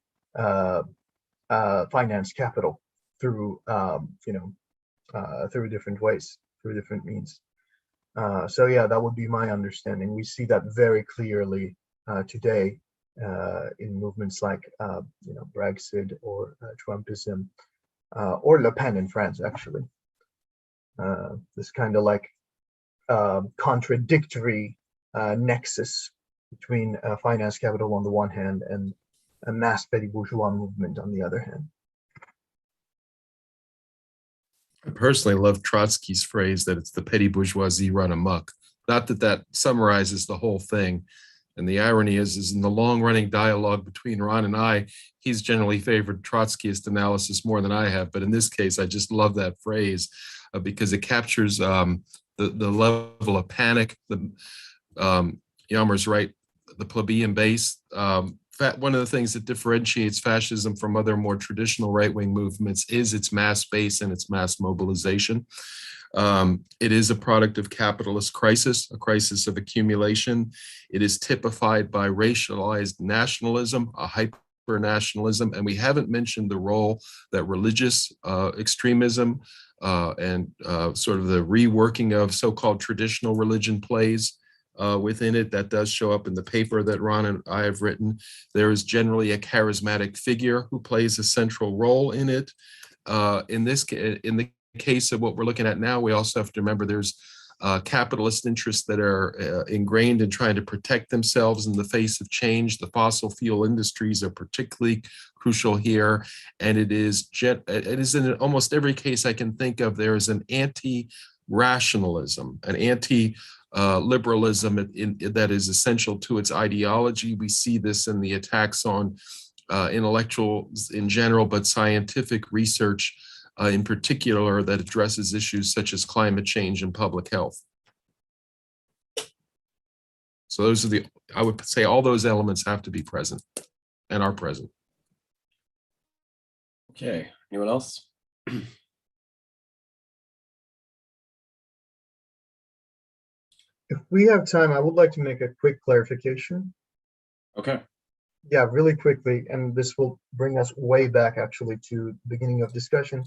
finance capital through through different ways, through different means. So yeah, that would be my understanding. We see that very clearly today in movements like Brexit or Trumpism or Le Pen in France, actually. This kind of like contradictory nexus between finance capital on the one hand and a mass petty bourgeois movement on the other hand. I personally love Trotsky's phrase that it's the petty bourgeoisie run amok. Not that that summarizes the whole thing. And the irony is in the long-running dialogue between Ron and I, he's generally favored Trotskyist analysis more than I have. But in this case, I just love that phrase because it captures the level of panic. Yagmur's right, the plebeian base. One of the things that differentiates fascism from other more traditional right-wing movements is its mass base and its mass mobilization. It is a product of capitalist crisis, a crisis of accumulation. It is typified by racialized nationalism, a hyper-nationalism, and we haven't mentioned the role that religious extremism and sort of the reworking of so-called traditional religion plays within it. That does show up in the paper that Ron and I have written. There is generally a charismatic figure who plays a central role in it. In the case of what we're looking at now, we also have to remember there's capitalist interests that are ingrained in trying to protect themselves in the face of change. The fossil fuel industries are particularly crucial here, and it is in almost every case I can think of, there is an rationalism, an anti-liberalism that is essential to its ideology. We see this in the attacks on intellectuals in general, but scientific research in particular that addresses issues such as climate change and public health. So those are I would say all those elements have to be present and are present. Okay, anyone else? If we have time, I would like to make a quick clarification. Okay. Yeah, really quickly, and this will bring us way back actually to the beginning of discussion.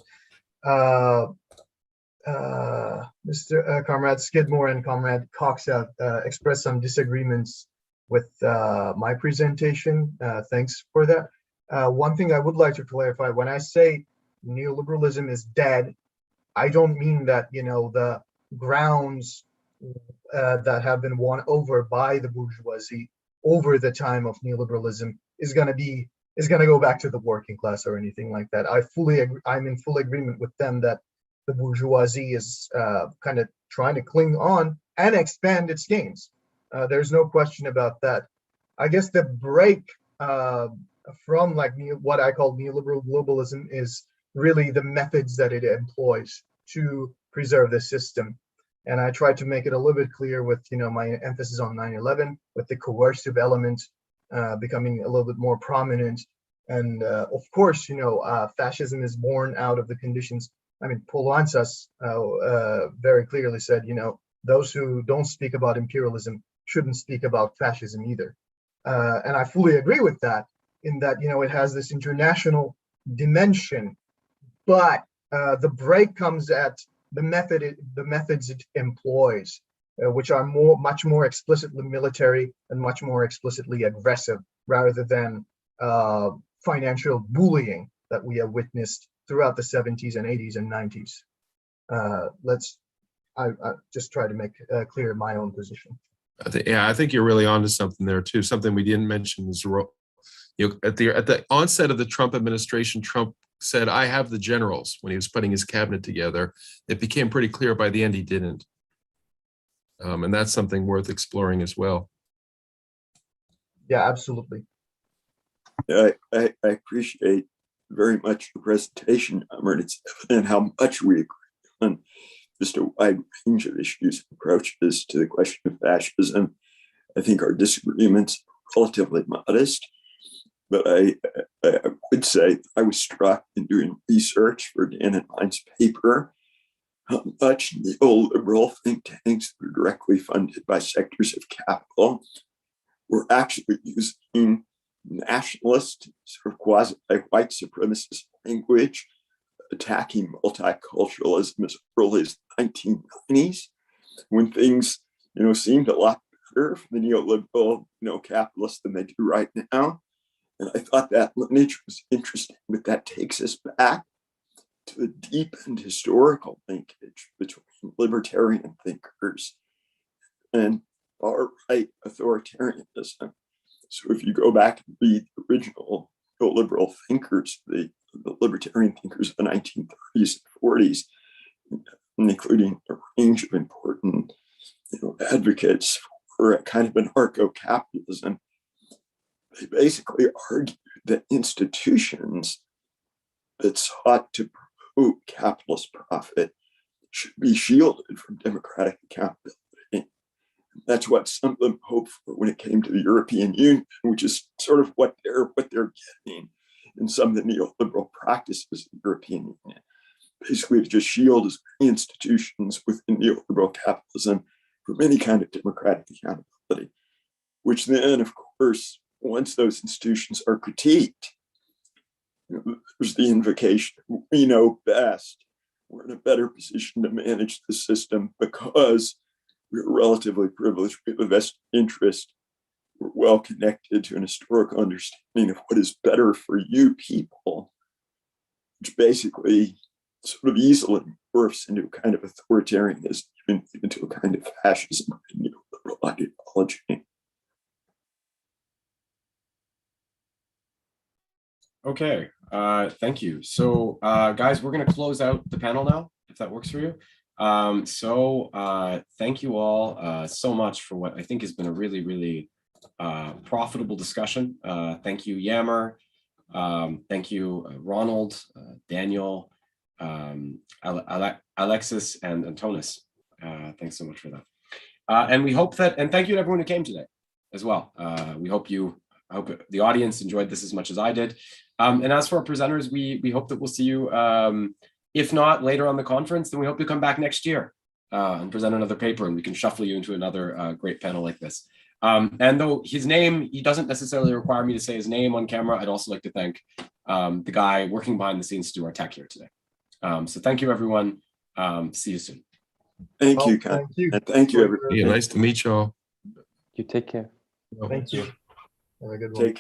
Comrade Skidmore and Comrade Cox have expressed some disagreements with my presentation. Thanks for that. One thing I would like to clarify, when I say neoliberalism is dead, I don't mean that, the grounds that have been won over by the bourgeoisie over the time of neoliberalism is going to go back to the working class or anything like that. I'm in full agreement with them that the bourgeoisie is kind of trying to cling on and expand its gains. There's no question about that. I guess the break from what I call neoliberal globalism is really the methods that it employs to preserve the system. And I tried to make it a little bit clear with, my emphasis on 9/11, with the coercive element becoming a little bit more prominent. And of course, fascism is born out of the conditions. I mean, Polansas very clearly said, those who don't speak about imperialism shouldn't speak about fascism either. And I fully agree with that, in that, it has this international dimension, but the break comes at the methods it employs, which are much more explicitly military and much more explicitly aggressive, rather than financial bullying that we have witnessed throughout the 70s and 80s and 90s. I just try to make clear my own position. I think you're really onto something there too. Something we didn't mention is, at the onset of the Trump administration, Trump said, "I have the generals," when he was putting his cabinet together. It became pretty clear by the end he didn't. And that's something worth exploring as well. Yeah, absolutely. I appreciate very much the presentation, Yagmur. It's evident how much we agree on just a wide range of issues and approaches to the question of fascism. I think our disagreements are relatively modest, but I would say I was struck in doing research for Dan and mine's paper how much neoliberal think tanks that are directly funded by sectors of capital were actually using nationalist, sort of quasi-white supremacist language, attacking multiculturalism as early as the 1990s, when things, seemed a lot better for the neoliberal, capitalists than they do right now. And I thought that lineage was interesting, but that takes us back to the deep and historical linkage between libertarian thinkers and far-right authoritarianism. So if you go back and read the original neoliberal thinkers, the libertarian thinkers of the 1930s and 40s, including a range of important advocates for a kind of anarcho-capitalism, they basically argued that institutions that sought to promote capitalist profit should be shielded from democratic accountability. That's what some of them hoped for when it came to the European Union, which is sort of what they're getting in some of the neoliberal practices of the European Union. Basically, to just shield as many institutions within neoliberal capitalism from any kind of democratic accountability, which then, of course, once those institutions are critiqued, there's the invocation, we know best. We're in a better position to manage the system because we're relatively privileged, we have a vested interest, we're well connected to an historical understanding of what is better for you people, which basically sort of easily morphs into a kind of authoritarianism, even to a kind of fascism and neoliberal ideology. Okay, thank you. So guys, we're going to close out the panel now, if that works for you. Thank you all so much for what I think has been a really, really profitable discussion. Thank you, Yagmur. Thank you, Ronald, Daniel, Alexis, and Antonis. Thanks so much for that. And we hope that, and thank you to everyone who came today as well. I hope the audience enjoyed this as much as I did. And as for our presenters, we hope that we'll see you, if not later on the conference, then we hope you come back next year and present another paper, and we can shuffle you into another great panel like this. And though his name, he doesn't necessarily require me to say his name on camera, I'd also like to thank the guy working behind the scenes to do our tech here today. So thank you, everyone. See you soon. Thank you, Ken. Thank you. And thank you, everybody. Yeah, nice to meet you all. You take care. Thank you. Have a good one. Take